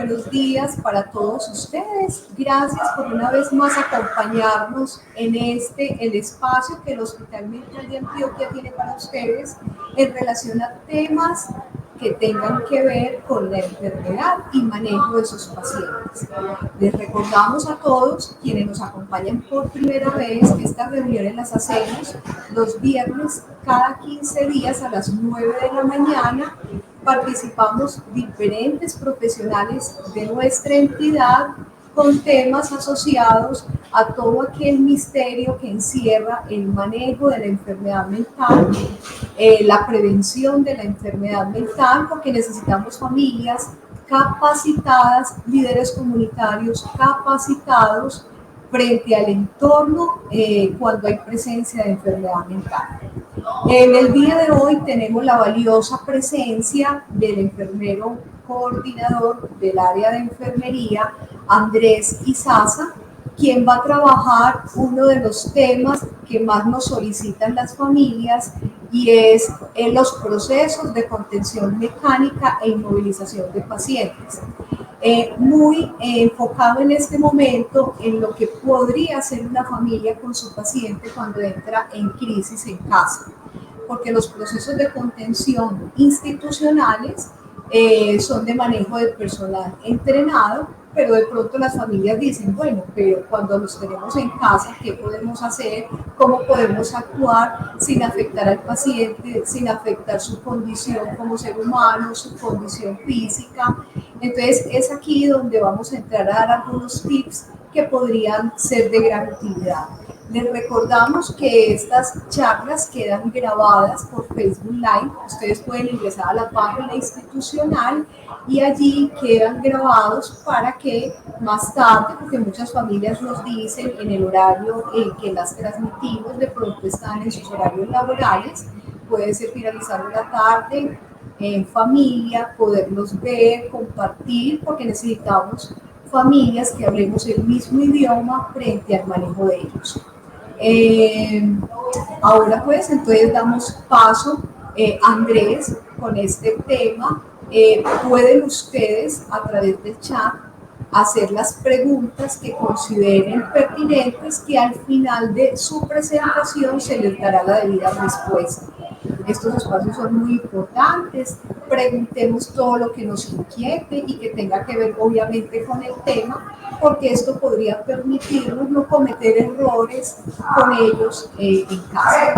buenos días para todos ustedes. Gracias por una vez más acompañarnos en el espacio que el Hospital Mental de Antioquia tiene para ustedes en relación a temas que tengan que ver con la enfermedad y manejo de sus pacientes. Les recordamos a todos quienes nos acompañan por primera vez que estas reuniones las hacemos los viernes cada 15 días a las 9 de la mañana. Participamos diferentes profesionales de nuestra entidad con temas asociados a todo aquel misterio que encierra el manejo de la enfermedad mental, la prevención de la enfermedad mental, porque necesitamos familias capacitadas, líderes comunitarios capacitados frente al entorno cuando hay presencia de enfermedad mental. En el día de hoy tenemos la valiosa presencia del enfermero coordinador del área de enfermería, Andrés Izaza, quien va a trabajar uno de los temas que más nos solicitan las familias y es en los procesos de contención mecánica e inmovilización de pacientes. Muy enfocado en este momento en lo que podría ser una familia con su paciente cuando entra en crisis en casa, porque los procesos de contención institucionales son de manejo de personal entrenado, pero de pronto las familias dicen, bueno, pero cuando los tenemos en casa, ¿qué podemos hacer? ¿Cómo podemos actuar sin afectar al paciente, sin afectar su condición como ser humano, su condición física? Entonces es aquí donde vamos a entrar a dar algunos tips que podrían ser de gran utilidad. Les recordamos que estas charlas quedan grabadas por Facebook Live. Ustedes pueden ingresar a la página institucional y allí quedan grabados para que más tarde, porque muchas familias nos dicen en el horario en que las transmitimos, de pronto están en sus horarios laborales, puede ser finalizando la tarde, en familia, poderlos ver, compartir, porque necesitamos familias que hablemos el mismo idioma frente al manejo de ellos. Ahora pues entonces damos paso a Andrés con este tema. Pueden ustedes a través del chat hacer las preguntas que consideren pertinentes, que al final de su presentación se les dará la debida respuesta. Estos espacios son muy importantes, preguntemos todo lo que nos inquiete y que tenga que ver obviamente con el tema, porque esto podría permitirnos no cometer errores con ellos en casa.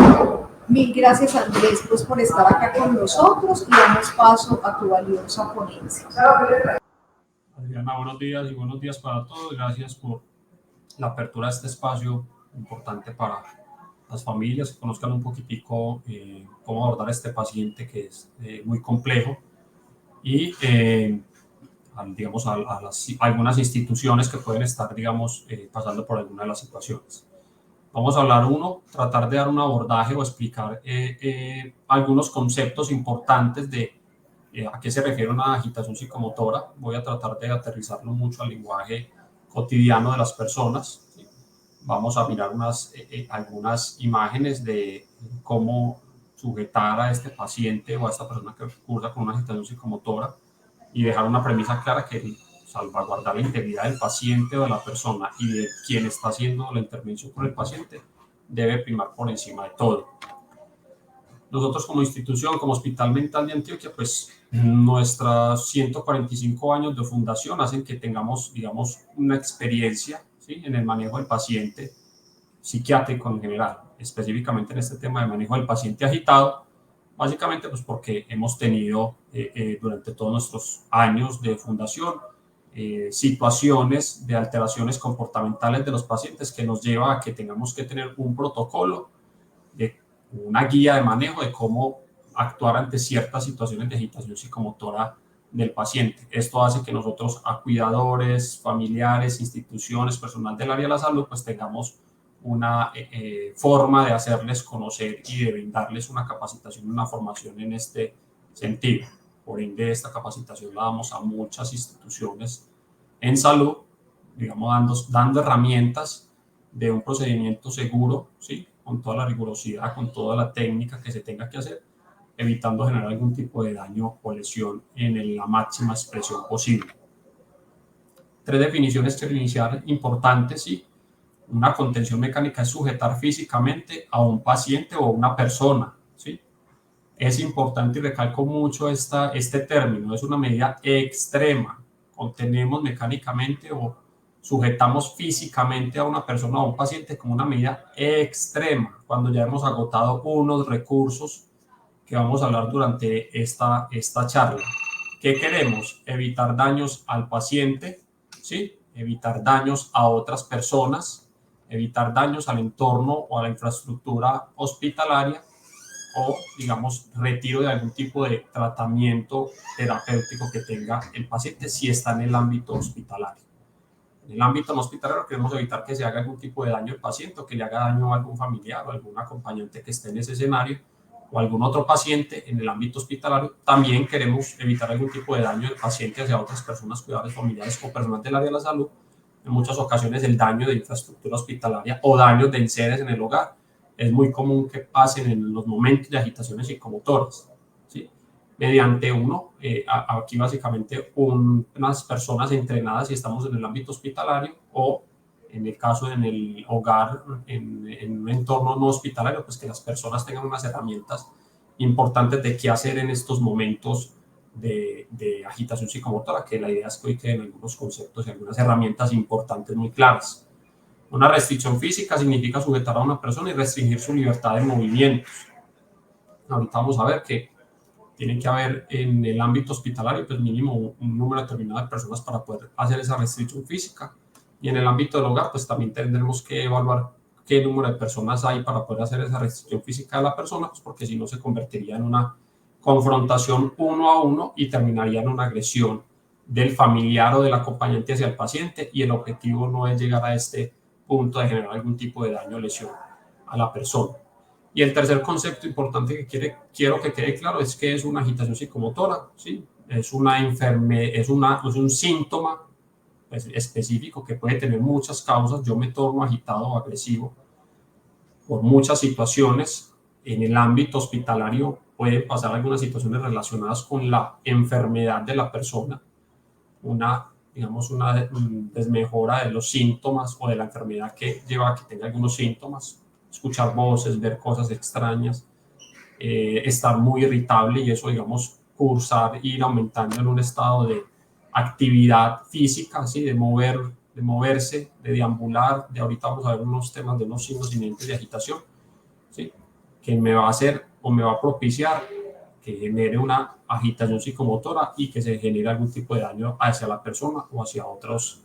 Mil gracias, Andrés, pues, por estar acá con nosotros y damos paso a tu valiosa ponencia. Adriana, buenos días y buenos días para todos. Gracias por la apertura de este espacio importante para las familias que conozcan un poquitico cómo abordar a este paciente que es muy complejo y digamos a algunas instituciones que pueden estar digamos pasando por alguna de las situaciones. Vamos a hablar tratar de dar un abordaje o explicar algunos conceptos importantes de a qué se refiere una agitación psicomotora. Voy a tratar de aterrizarlo mucho al lenguaje cotidiano de las personas. ¿Sí? Vamos a mirar algunas imágenes de cómo sujetar a este paciente o a esta persona que cursa con una agitación psicomotora y dejar una premisa clara que salvaguardar la integridad del paciente o de la persona y de quien está haciendo la intervención con el paciente debe primar por encima de todo. Nosotros como institución, como Hospital Mental de Antioquia, pues nuestros 145 años de fundación hacen que tengamos, digamos, una experiencia, ¿sí?, en el manejo del paciente psiquiátrico en general, específicamente en este tema de manejo del paciente agitado, básicamente pues porque hemos tenido durante todos nuestros años de fundación situaciones de alteraciones comportamentales de los pacientes que nos lleva a que tengamos que tener un protocolo de una guía de manejo de cómo actuar ante ciertas situaciones de agitación psicomotora del paciente. Esto hace que nosotros a cuidadores, familiares, instituciones, personal del área de la salud, pues tengamos una forma de hacerles conocer y de brindarles una capacitación, una formación en este sentido. Por ende, esta capacitación la damos a muchas instituciones en salud, digamos, dando herramientas de un procedimiento seguro, ¿sí?, con toda la rigurosidad, con toda la técnica que se tenga que hacer, evitando generar algún tipo de daño o lesión en la máxima expresión posible. tres definiciones que iniciar importantes, ¿sí? Una contención mecánica es sujetar físicamente a un paciente o a una persona, ¿sí? Es importante y recalco mucho este término, es una medida extrema. Contenemos mecánicamente o sujetamos físicamente a una persona o a un paciente como una medida extrema, cuando ya hemos agotado unos recursos que vamos a hablar durante esta charla. ¿Qué queremos? Evitar daños al paciente, ¿sí? Evitar daños a otras personas, evitar daños al entorno o a la infraestructura hospitalaria, o, digamos, retiro de algún tipo de tratamiento terapéutico que tenga el paciente si está en el ámbito hospitalario. En el ámbito no hospitalario queremos evitar que se haga algún tipo de daño al paciente o que le haga daño a algún familiar o algún acompañante que esté en ese escenario o algún otro paciente. En el ámbito hospitalario también queremos evitar algún tipo de daño del paciente hacia otras personas, cuidadores familiares o personas del área de la salud. En muchas ocasiones el daño de infraestructura hospitalaria o daños de enseres en el hogar es muy común que pasen en los momentos de agitaciones psicomotoras, ¿sí? Mediante aquí básicamente unas personas entrenadas, si estamos en el ámbito hospitalario, o en el caso en el hogar, en un entorno no hospitalario, pues que las personas tengan unas herramientas importantes de qué hacer en estos momentos de agitación psicomotora, que la idea es que hoy queden algunos conceptos y algunas herramientas importantes muy claras. Una restricción física significa sujetar a una persona y restringir su libertad de movimientos. Ahorita vamos a ver que tiene que haber en el ámbito hospitalario pues mínimo un número determinado de personas para poder hacer esa restricción física. Y en el ámbito del hogar pues también tendremos que evaluar qué número de personas hay para poder hacer esa restricción física de la persona, pues porque si no se convertiría en una confrontación uno a uno y terminaría en una agresión del familiar o del acompañante hacia el paciente, y el objetivo no es llegar a este punto de generar algún tipo de daño o lesión a la persona. Y el tercer concepto importante que quiero que quede claro es que es una agitación psicomotora, ¿sí? Es un síntoma pues, específico que puede tener muchas causas. Yo me torno agitado o agresivo por muchas situaciones. En el ámbito hospitalario pueden pasar algunas situaciones relacionadas con la enfermedad de la persona, una desmejora de los síntomas o de la enfermedad que lleva a que tenga algunos síntomas, escuchar voces, ver cosas extrañas, estar muy irritable, y eso, digamos, cursar, ir aumentando en un estado de actividad física, ¿sí? de moverse, de deambular. De ahorita vamos a ver unos temas de unos signos inminentes de agitación, ¿sí? Que me va a hacer o me va a propiciar que genere una agitación psicomotora y que se genere algún tipo de daño hacia la persona o hacia otras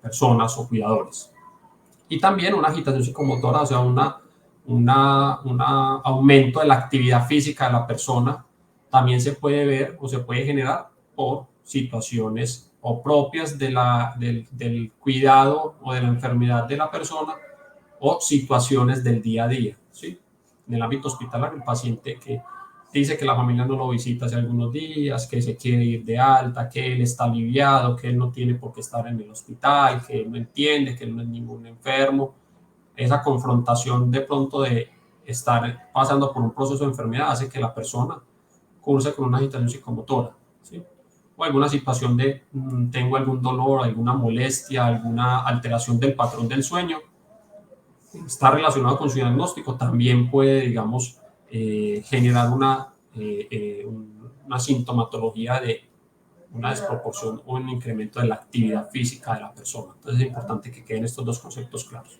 personas o cuidadores. Y también una agitación psicomotora, o sea, un aumento de la actividad física de la persona, también se puede ver o se puede generar por situaciones o propias del cuidado o de la enfermedad de la persona, o situaciones del día a día, ¿sí? En el ámbito hospitalario, el paciente que dice que la familia no lo visita hace algunos días, que se quiere ir de alta, que él está aliviado, que él no tiene por qué estar en el hospital, que él no entiende, que él no es ningún enfermo. Esa confrontación de pronto de estar pasando por un proceso de enfermedad hace que la persona curse con una agitación psicomotora, ¿sí? O alguna situación de tengo algún dolor, alguna molestia, alguna alteración del patrón del sueño, está relacionado con su diagnóstico, también puede, digamos, generar una sintomatología de una desproporción o un incremento de la actividad física de la persona. Entonces es importante que queden estos dos conceptos claros.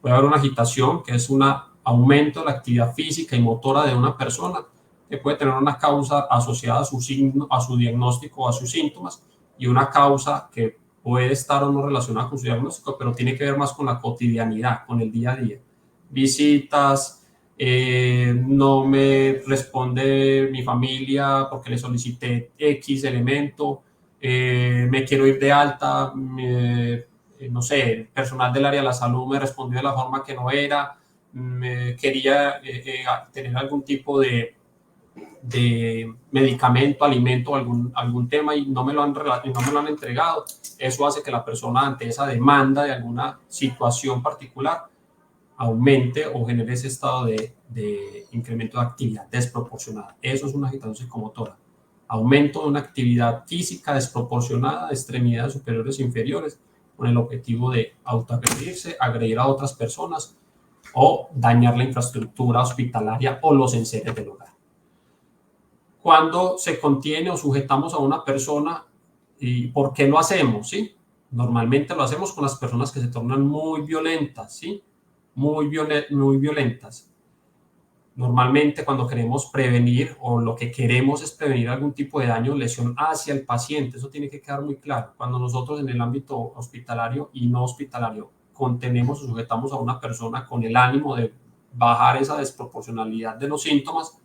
Puede haber una agitación, que es un aumento de la actividad física y motora de una persona, que puede tener una causa asociada a su diagnóstico o a sus síntomas, y una causa que puede estar o no relacionada con su diagnóstico, pero tiene que ver más con la cotidianidad, con el día a día. Visitas, no me responde mi familia porque le solicité X elemento, me quiero ir de alta, no sé, el personal del área de la salud me respondió de la forma que no era, quería tener algún tipo de medicamento, alimento, algún tema, y no me lo han entregado. Eso hace que la persona, ante esa demanda de alguna situación particular, aumente o genere ese estado de incremento de actividad desproporcionada. Eso es una agitación psicomotora. aumento de una actividad física desproporcionada de extremidades superiores e inferiores, con el objetivo de autoagredirse, agredir a otras personas o dañar la infraestructura hospitalaria o los enseres del hogar. Cuando se contiene o sujetamos a una persona, ¿y por qué lo hacemos? ¿Sí? Normalmente lo hacemos con las personas que se tornan muy violentas, ¿sí? Muy violentas. Normalmente cuando queremos prevenir o lo que queremos es prevenir algún tipo de daño o lesión hacia el paciente. Eso tiene que quedar muy claro. Cuando nosotros en el ámbito hospitalario y no hospitalario contenemos o sujetamos a una persona con el ánimo de bajar esa desproporcionalidad de los síntomas,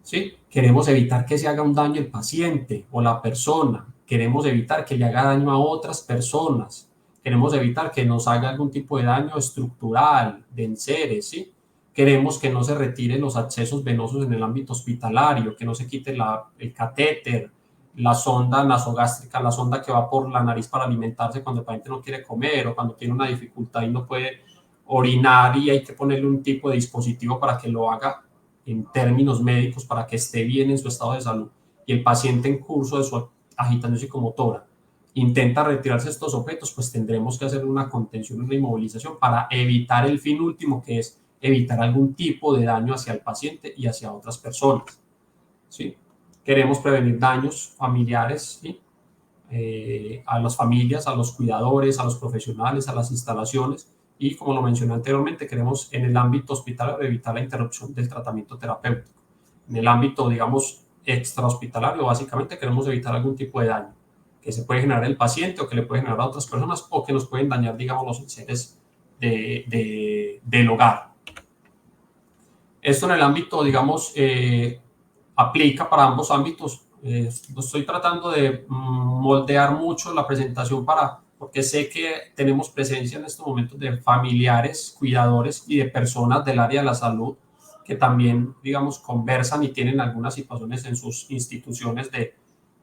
¿sí? Queremos evitar que se haga un daño el paciente o la persona. Queremos evitar que le haga daño a otras personas. Queremos evitar que nos haga algún tipo de daño estructural, de enseres, ¿sí? Queremos que no se retiren los accesos venosos en el ámbito hospitalario, que no se quite el catéter, la sonda nasogástrica, la sonda que va por la nariz para alimentarse cuando el paciente no quiere comer o cuando tiene una dificultad y no puede orinar y hay que ponerle un tipo de dispositivo para que lo haga en términos médicos, para que esté bien en su estado de salud. Y el paciente en curso de su agitación psicomotora intenta retirarse estos objetos, pues tendremos que hacer una contención, una inmovilización para evitar el fin último, que es evitar algún tipo de daño hacia el paciente y hacia otras personas, ¿sí? Queremos prevenir daños familiares, ¿sí? A las familias, a los cuidadores, a los profesionales, a las instalaciones y, como lo mencioné anteriormente, queremos en el ámbito hospitalario evitar la interrupción del tratamiento terapéutico. En el ámbito, digamos, extrahospitalario, básicamente queremos evitar algún tipo de daño que se puede generar el paciente o que le puede generar a otras personas o que nos pueden dañar, digamos, los enseres del hogar. Esto en el ámbito, digamos, aplica para ambos ámbitos. Estoy tratando de moldear mucho la presentación porque sé que tenemos presencia en estos momentos de familiares, cuidadores y de personas del área de la salud que también, digamos, conversan y tienen algunas situaciones en sus instituciones de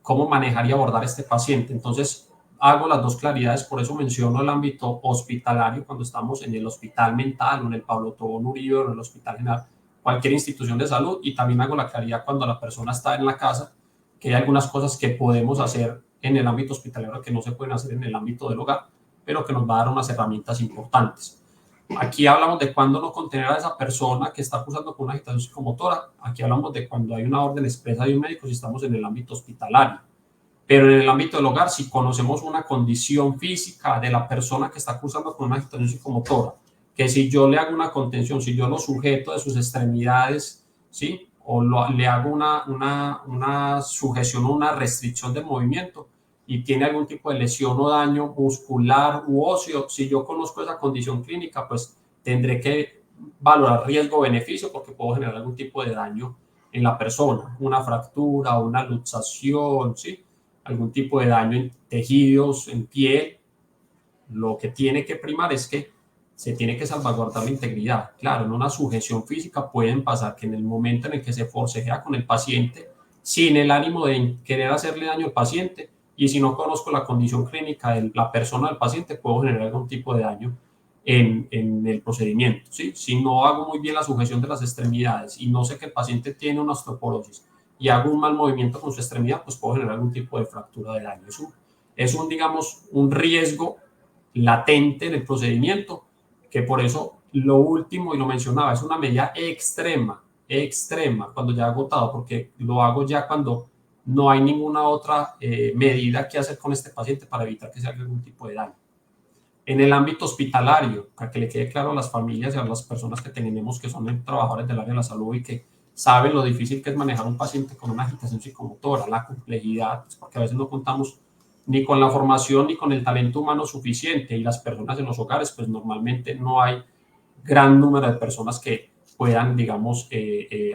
cómo manejar y abordar este paciente. Entonces, hago las dos claridades, por eso menciono el ámbito hospitalario cuando estamos en el hospital mental o en el Pablo Tobón Uribe o en el hospital general, cualquier institución de salud, y también hago la claridad cuando la persona está en la casa, que hay algunas cosas que podemos hacer en el ámbito hospitalario que no se pueden hacer en el ámbito del hogar, pero que nos va a dar unas herramientas importantes. Aquí hablamos de cuándo no contener a esa persona que está cursando con una agitación psicomotora. Aquí hablamos de cuando hay una orden expresa de un médico si estamos en el ámbito hospitalario. Pero en el ámbito del hogar, si conocemos una condición física de la persona que está cursando con una agitación psicomotora, que si yo le hago una contención, si yo lo sujeto de sus extremidades, ¿sí? O le hago una sujeción o una restricción del movimiento y tiene algún tipo de lesión o daño muscular u óseo, si yo conozco esa condición clínica, pues tendré que valorar riesgo-beneficio porque puedo generar algún tipo de daño en la persona, una fractura, una luxación, ¿sí? Algún tipo de daño en tejidos, en piel. Lo que tiene que primar es que se tiene que salvaguardar la integridad. Claro, en una sujeción física pueden pasar que en el momento en el que se forcejea con el paciente, sin el ánimo de querer hacerle daño al paciente, y si no conozco la condición clínica de la persona del paciente, puedo generar algún tipo de daño en el procedimiento, ¿sí? Si no hago muy bien la sujeción de las extremidades y no sé que el paciente tiene una osteoporosis y hago un mal movimiento con su extremidad, pues puedo generar algún tipo de fractura de daño. Digamos, un riesgo latente en el procedimiento, que por eso lo último, y lo mencionaba, es una medida extrema, cuando ya agotado, porque lo hago ya cuando no hay ninguna otra medida que hacer con este paciente para evitar que se haga algún tipo de daño. En el ámbito hospitalario, para que le quede claro a las familias y a las personas que tenemos que son trabajadores del área de la salud y que saben lo difícil que es manejar un paciente con una agitación psicomotora, la complejidad, pues porque a veces no contamos ni con la formación ni con el talento humano suficiente, y las personas en los hogares, pues normalmente no hay gran número de personas que puedan, digamos,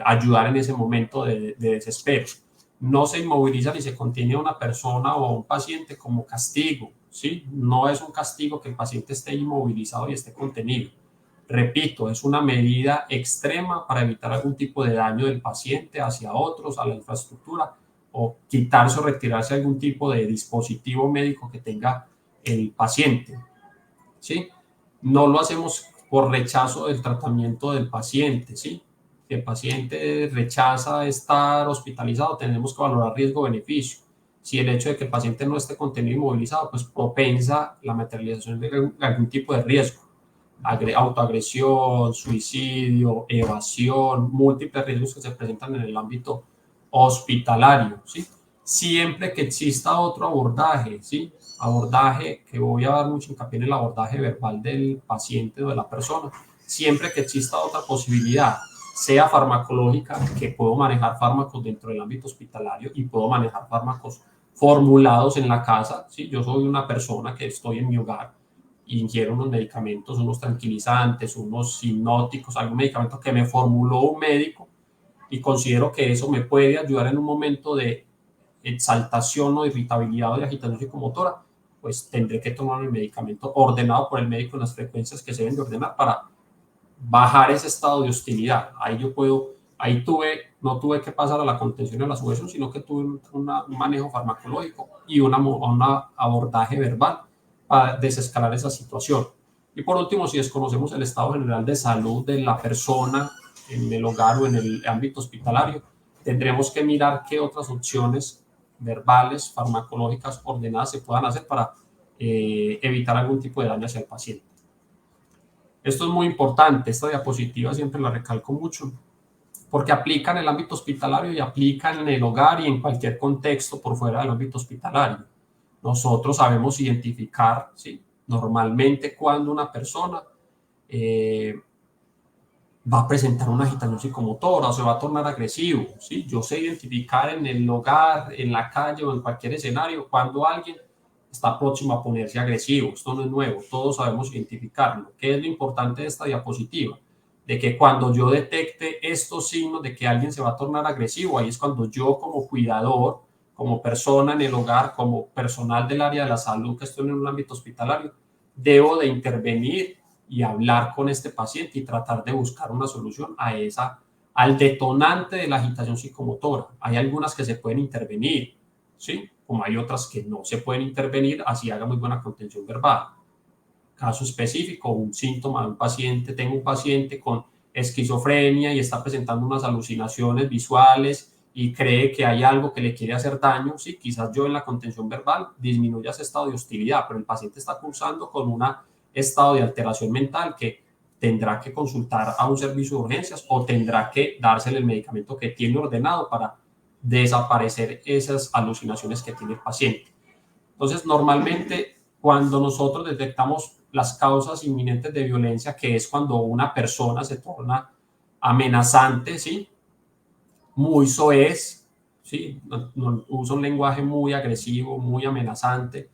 ayudar en ese momento de desespero. No se inmoviliza ni se contiene a una persona o a un paciente como castigo, ¿sí? No es un castigo que el paciente esté inmovilizado y esté contenido. Repito, es una medida extrema para evitar algún tipo de daño del paciente hacia otros, a la infraestructura, o quitarse o retirarse algún tipo de dispositivo médico que tenga el paciente, ¿sí? No lo hacemos por rechazo del tratamiento del paciente, ¿sí? Si el paciente rechaza estar hospitalizado, tenemos que valorar riesgo-beneficio. Si el hecho de que el paciente no esté contenido inmovilizado, pues propensa la materialización de algún tipo de riesgo, autoagresión, suicidio, evasión, múltiples riesgos que se presentan en el ámbito hospitalario, ¿sí? Siempre que exista otro abordaje, ¿sí? Abordaje que voy a dar mucho hincapié en el abordaje verbal del paciente o de la persona, siempre que exista otra posibilidad, sea farmacológica, que puedo manejar fármacos dentro del ámbito hospitalario y puedo manejar fármacos formulados en la casa, ¿sí? Yo soy una persona que estoy en mi hogar y ingiero unos medicamentos, unos tranquilizantes, unos hipnóticos, algún medicamento que me formuló un médico y considero que eso me puede ayudar en un momento de exaltación o de irritabilidad o de agitación psicomotora, pues tendré que tomar el medicamento ordenado por el médico en las frecuencias que se deben de ordenar para bajar ese estado de hostilidad. Ahí yo puedo, no tuve que pasar a la contención y a la sujeción, sino que tuve un manejo farmacológico y un abordaje verbal para desescalar esa situación. Y por último, si desconocemos el estado general de salud de la persona en el hogar o en el ámbito hospitalario, tendremos que mirar qué otras opciones verbales, farmacológicas ordenadas se puedan hacer para evitar algún tipo de daño hacia el paciente. Esto es muy importante, esta diapositiva siempre la recalco mucho, porque aplica en el ámbito hospitalario y aplica en el hogar y en cualquier contexto por fuera del ámbito hospitalario. Nosotros sabemos identificar, ¿sí? Normalmente cuando una persona va a presentar una agitación psicomotora o se va a tornar agresivo, ¿sí? Yo sé identificar en el hogar, en la calle o en cualquier escenario cuando alguien está próximo a ponerse agresivo. Esto no es nuevo, todos sabemos identificarlo. ¿Qué es lo importante de esta diapositiva? De que cuando yo detecte estos signos de que alguien se va a tornar agresivo, ahí es cuando yo como cuidador, como persona en el hogar, como personal del área de la salud que estoy en un ámbito hospitalario, debo de intervenir y hablar con este paciente y tratar de buscar una solución al detonante de la agitación psicomotora. Hay algunas que se pueden intervenir, ¿sí? Como hay otras que no se pueden intervenir, así haga muy buena contención verbal. Caso específico, un síntoma de un paciente, tengo un paciente con esquizofrenia y está presentando unas alucinaciones visuales y cree que hay algo que le quiere hacer daño, sí, quizás yo en la contención verbal disminuya ese estado de hostilidad, pero el paciente está cursando con un estado de alteración mental que tendrá que consultar a un servicio de urgencias o tendrá que dársele el medicamento que tiene ordenado para desaparecer esas alucinaciones que tiene el paciente. Entonces, normalmente, cuando nosotros detectamos las causas inminentes de violencia, que es cuando una persona se torna amenazante, ¿sí? Muy soez, ¿sí? Usa un lenguaje muy agresivo, muy amenazante,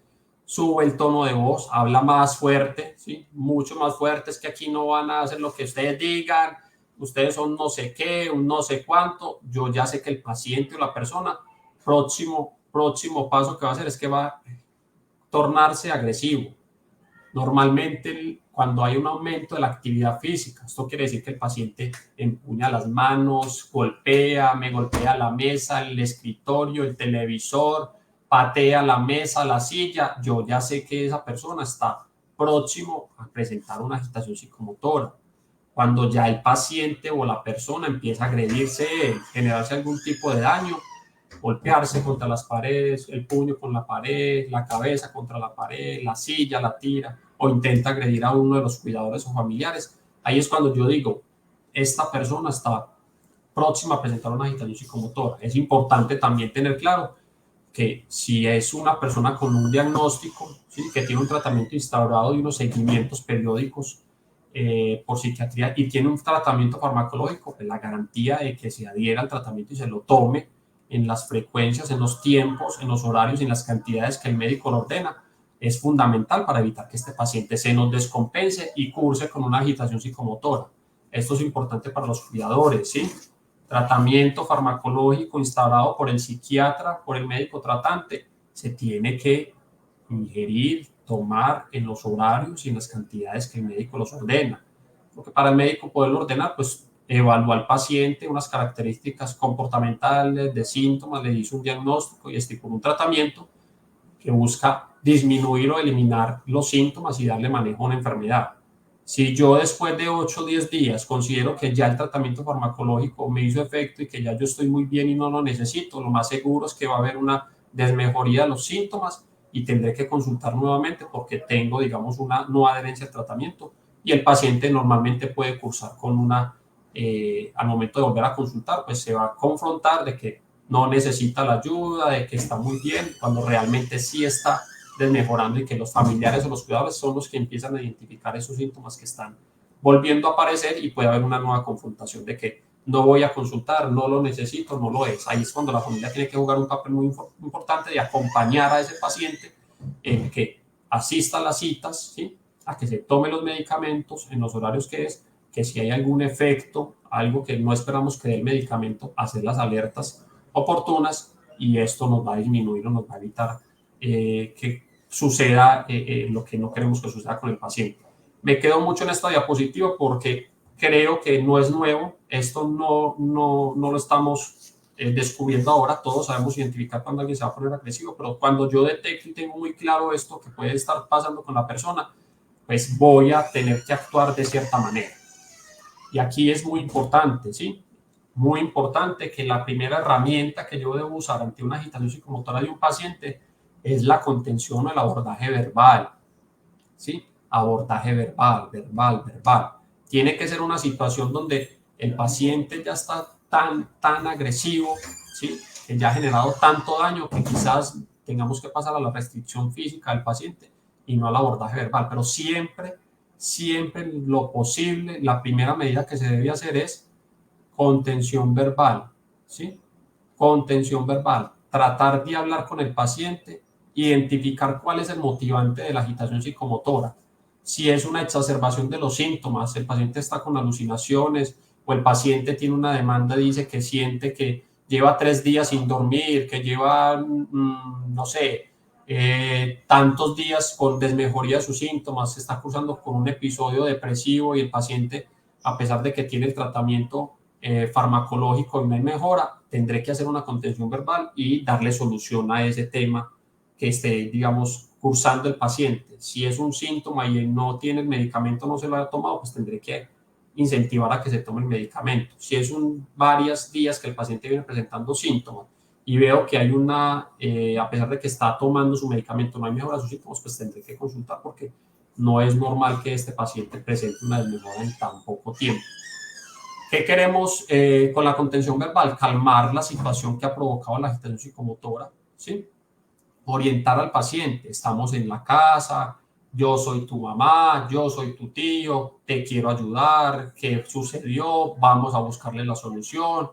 sube el tono de voz, habla más fuerte, ¿sí? Mucho más fuerte, es que aquí no van a hacer lo que ustedes digan, ustedes son no sé qué, un no sé cuánto. Yo ya sé que el paciente o la persona, próximo paso que va a hacer es que va a tornarse agresivo. Normalmente cuando hay un aumento de la actividad física, esto quiere decir que el paciente empuña las manos, me golpea la mesa, el escritorio, el televisor, patea la mesa, la silla, yo ya sé que esa persona está próximo a presentar una agitación psicomotora. Cuando ya el paciente o la persona empieza a agredirse, generarse algún tipo de daño, golpearse contra las paredes, el puño con la pared, la cabeza contra la pared, la silla, la tira, o intenta agredir a uno de los cuidadores o familiares, ahí es cuando yo digo, esta persona está próxima a presentar una agitación psicomotora. Es importante también tener claro que si es una persona con un diagnóstico, ¿sí? Que tiene un tratamiento instaurado y unos seguimientos periódicos por psiquiatría y tiene un tratamiento farmacológico, pues la garantía de que se adhiera al tratamiento y se lo tome en las frecuencias, en los tiempos, en los horarios y en las cantidades que el médico lo ordena, es fundamental para evitar que este paciente se nos descompense y curse con una agitación psicomotora. Esto es importante para los cuidadores, ¿sí? Tratamiento farmacológico instaurado por el psiquiatra, por el médico tratante, se tiene que ingerir, tomar en los horarios y en las cantidades que el médico los ordena. Porque para el médico poderlo ordenar, pues evalúa al paciente unas características comportamentales, de síntomas, le hizo un diagnóstico y estipula un tratamiento que busca disminuir o eliminar los síntomas y darle manejo a una enfermedad. Si yo después de 8 o 10 días considero que ya el tratamiento farmacológico me hizo efecto y que ya yo estoy muy bien y no lo necesito, lo más seguro es que va a haber una desmejoría de los síntomas y tendré que consultar nuevamente porque tengo, digamos, una no adherencia al tratamiento, y el paciente normalmente puede cursar con al momento de volver a consultar, pues se va a confrontar de que no necesita la ayuda, de que está muy bien, cuando realmente sí está desmejorando, y que los familiares o los cuidadores son los que empiezan a identificar esos síntomas que están volviendo a aparecer, y puede haber una nueva confrontación de que no voy a consultar, no lo necesito, no lo es. Ahí es cuando la familia tiene que jugar un papel muy importante de acompañar a ese paciente en que asista a las citas, ¿sí? A que se tome los medicamentos en los horarios que si hay algún efecto, algo que no esperamos que dé el medicamento, hacer las alertas oportunas, y esto nos va a disminuir o nos va a evitar que suceda lo que no queremos que suceda con el paciente. Me quedo mucho en esta diapositiva porque creo que no es nuevo, esto no lo estamos descubriendo ahora, todos sabemos identificar cuando alguien se va a poner agresivo, pero cuando yo detecto y tengo muy claro esto que puede estar pasando con la persona, pues voy a tener que actuar de cierta manera. Y aquí es muy importante, ¿sí? Muy importante que la primera herramienta que yo debo usar ante una agitación psicomotora de un paciente es la contención o el abordaje verbal, ¿sí? Abordaje verbal, verbal, verbal. Tiene que ser una situación donde el paciente ya está tan agresivo, ¿sí? Que ya ha generado tanto daño que quizás tengamos que pasar a la restricción física del paciente y no al abordaje verbal. Pero siempre lo posible, la primera medida que se debe hacer es contención verbal, ¿sí? Contención verbal. Tratar de hablar con el paciente, identificar cuál es el motivante de la agitación psicomotora. Si es una exacerbación de los síntomas, el paciente está con alucinaciones, o el paciente tiene una demanda, dice que siente que lleva 3 días sin dormir, que lleva, no sé, tantos días con desmejoría de sus síntomas, se está cursando con un episodio depresivo, y el paciente, a pesar de que tiene el tratamiento farmacológico y no hay mejora, tendré que hacer una contención verbal y darle solución a ese tema que esté, digamos, cursando el paciente. Si es un síntoma y no tiene el medicamento, no se lo ha tomado, pues tendré que incentivar a que se tome el medicamento. Si es varios días que el paciente viene presentando síntomas y veo que hay a pesar de que está tomando su medicamento, no hay mejora de sus síntomas, pues tendré que consultar porque no es normal que este paciente presente una desmejora en tan poco tiempo. ¿Qué queremos con la contención verbal? Calmar la situación que ha provocado la agitación psicomotora, ¿sí? Orientar al paciente, estamos en la casa, yo soy tu mamá, yo soy tu tío, te quiero ayudar, ¿qué sucedió? Vamos a buscarle la solución,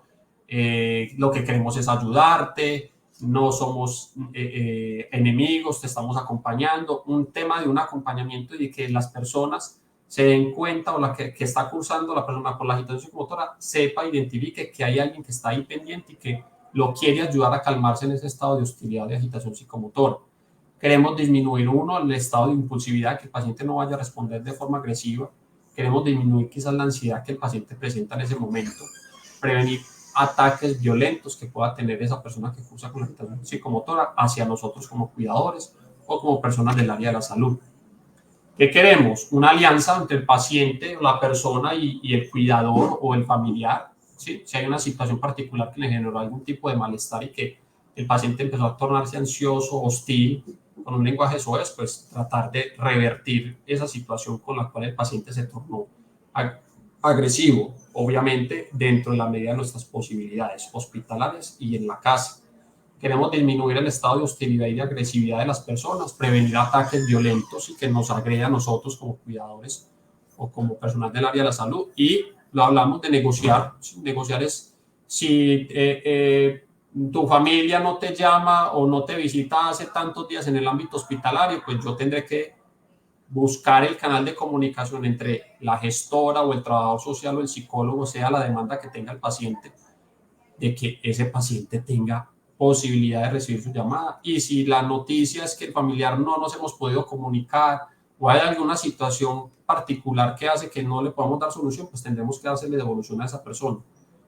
lo que queremos es ayudarte, no somos enemigos, te estamos acompañando. Un tema de un acompañamiento y de que las personas se den cuenta, o la que está cursando la persona por la agitación psicomotora sepa, identifique que hay alguien que está ahí pendiente y que lo quiere ayudar a calmarse en ese estado de hostilidad, de agitación psicomotora. Queremos disminuir, el estado de impulsividad, que el paciente no vaya a responder de forma agresiva. Queremos disminuir quizás la ansiedad que el paciente presenta en ese momento. Prevenir ataques violentos que pueda tener esa persona que cursa con la agitación psicomotora hacia nosotros como cuidadores o como personas del área de la salud. ¿Qué queremos? Una alianza entre el paciente, la persona y el cuidador o el familiar, ¿sí? Si hay una situación particular que le generó algún tipo de malestar y que el paciente empezó a tornarse ansioso, hostil, con un lenguaje soez, pues tratar de revertir esa situación con la cual el paciente se tornó agresivo, obviamente dentro de la medida de nuestras posibilidades hospitalarias y en la casa. Queremos disminuir el estado de hostilidad y de agresividad de las personas, prevenir ataques violentos y que nos agreda a nosotros como cuidadores o como personal del área de la salud. Y lo hablamos de negociar. Negociar es si tu familia no te llama o no te visita hace tantos días en el ámbito hospitalario, pues yo tendré que buscar el canal de comunicación entre la gestora o el trabajador social o el psicólogo, sea la demanda que tenga el paciente, de que ese paciente tenga posibilidad de recibir su llamada. Y si la noticia es que el familiar no nos hemos podido comunicar o hay alguna situación particular que hace que no le podamos dar solución, pues tendremos que darle devolución a esa persona.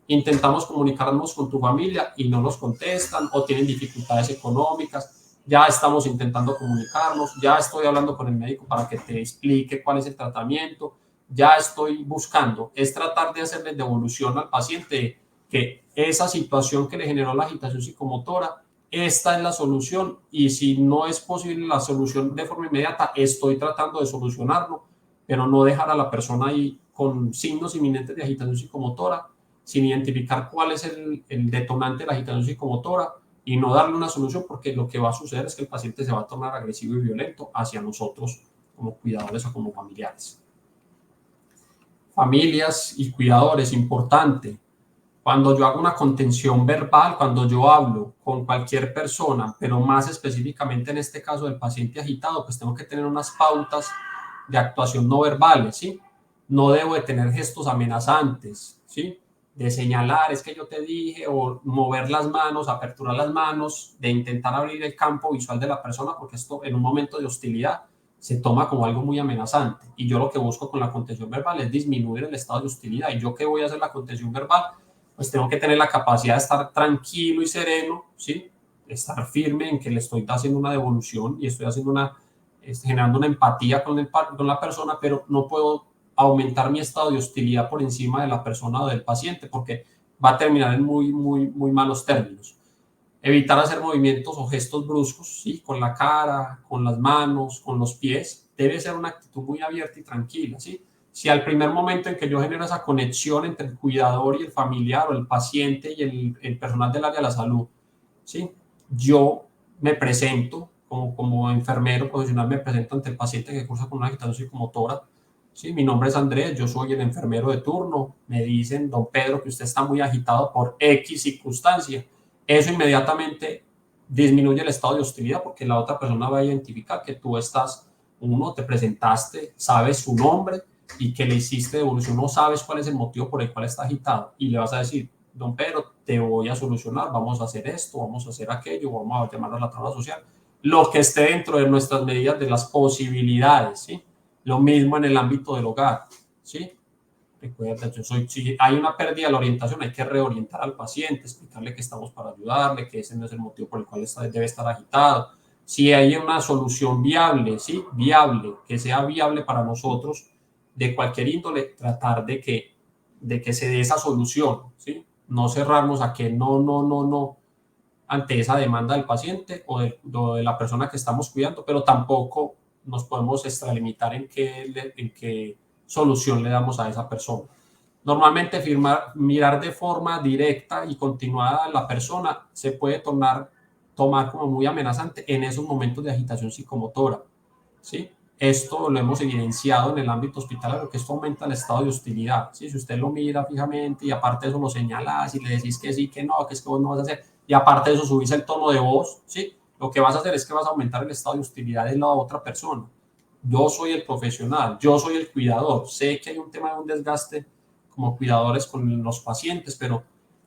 Intentamos comunicarnos con tu familia y no nos contestan o tienen dificultades económicas. Ya estamos intentando comunicarnos, ya estoy hablando con el médico para que te explique cuál es el tratamiento, ya estoy buscando es tratar de hacerle devolución al paciente que esa situación que le generó la agitación psicomotora, esta es la solución, y si no es posible la solución de forma inmediata, estoy tratando de solucionarlo, pero no dejar a la persona ahí con signos inminentes de agitación psicomotora, sin identificar cuál es el detonante de la agitación psicomotora y no darle una solución, porque lo que va a suceder es que el paciente se va a tornar agresivo y violento hacia nosotros como cuidadores o como familiares. Familias y cuidadores, importante. Cuando yo hago una contención verbal, cuando yo hablo con cualquier persona, pero más específicamente en este caso del paciente agitado, pues tengo que tener unas pautas de actuación no verbales, ¿sí? No debo de tener gestos amenazantes, ¿sí? De señalar, es que yo te dije, o mover las manos, aperturar las manos, de intentar abrir el campo visual de la persona, porque esto en un momento de hostilidad se toma como algo muy amenazante. Y yo lo que busco con la contención verbal es disminuir el estado de hostilidad. ¿Y yo qué voy a hacer la contención verbal? Pues tengo que tener la capacidad de estar tranquilo y sereno, ¿sí? Estar firme en que le estoy haciendo una devolución y estoy haciendo generando una empatía con la persona, pero no puedo aumentar mi estado de hostilidad por encima de la persona o del paciente, porque va a terminar en muy malos términos. Evitar hacer movimientos o gestos bruscos, ¿sí? Con la cara, con las manos, con los pies. Debe ser una actitud muy abierta y tranquila, ¿sí? Si al primer momento en que yo genero esa conexión entre el cuidador y el familiar, o el paciente y el personal del área de la salud, ¿sí? Yo me presento como enfermero profesional, me presento ante el paciente que cursa con una agitación psicomotora. Sí, mi nombre es Andrés, yo soy el enfermero de turno. Me dicen, don Pedro, que usted está muy agitado por X circunstancia. Eso inmediatamente disminuye el estado de hostilidad, porque la otra persona va a identificar que tú estás, uno, te presentaste, sabes su nombre y que le hiciste devolución, no sabes cuál es el motivo por el cual está agitado, y le vas a decir, don Pedro, te voy a solucionar, vamos a hacer esto, vamos a hacer aquello, vamos a llamar a la trabajadora social, lo que esté dentro de nuestras medidas, de las posibilidades, ¿sí? Lo mismo en el ámbito del hogar, ¿sí? Recuerda, si hay una pérdida de la orientación, hay que reorientar al paciente, explicarle que estamos para ayudarle, que ese no es el motivo por el cual debe estar agitado. Si hay una solución viable, ¿sí? Viable, que sea viable para nosotros, de cualquier índole, tratar de que se dé esa solución, ¿sí? No cerrarnos a que no, ante esa demanda del paciente o de la persona que estamos cuidando, pero tampoco nos podemos extralimitar en qué solución le damos a esa persona. Normalmente mirar de forma directa y continuada a la persona se puede tomar como muy amenazante en esos momentos de agitación psicomotora, ¿sí? Esto lo hemos evidenciado en el ámbito hospitalario, que esto aumenta el estado de hostilidad, ¿sí? Si usted lo mira fijamente y aparte de eso lo señala, si le decís que sí, que no, que es que vos no vas a hacer, y aparte de eso subís el tono de voz, ¿sí? Lo que vas a hacer es que vas a aumentar el estado de hostilidad de la otra persona. Yo soy el profesional, yo soy el cuidador, sé que hay un tema de un desgaste como cuidadores con los pacientes, pero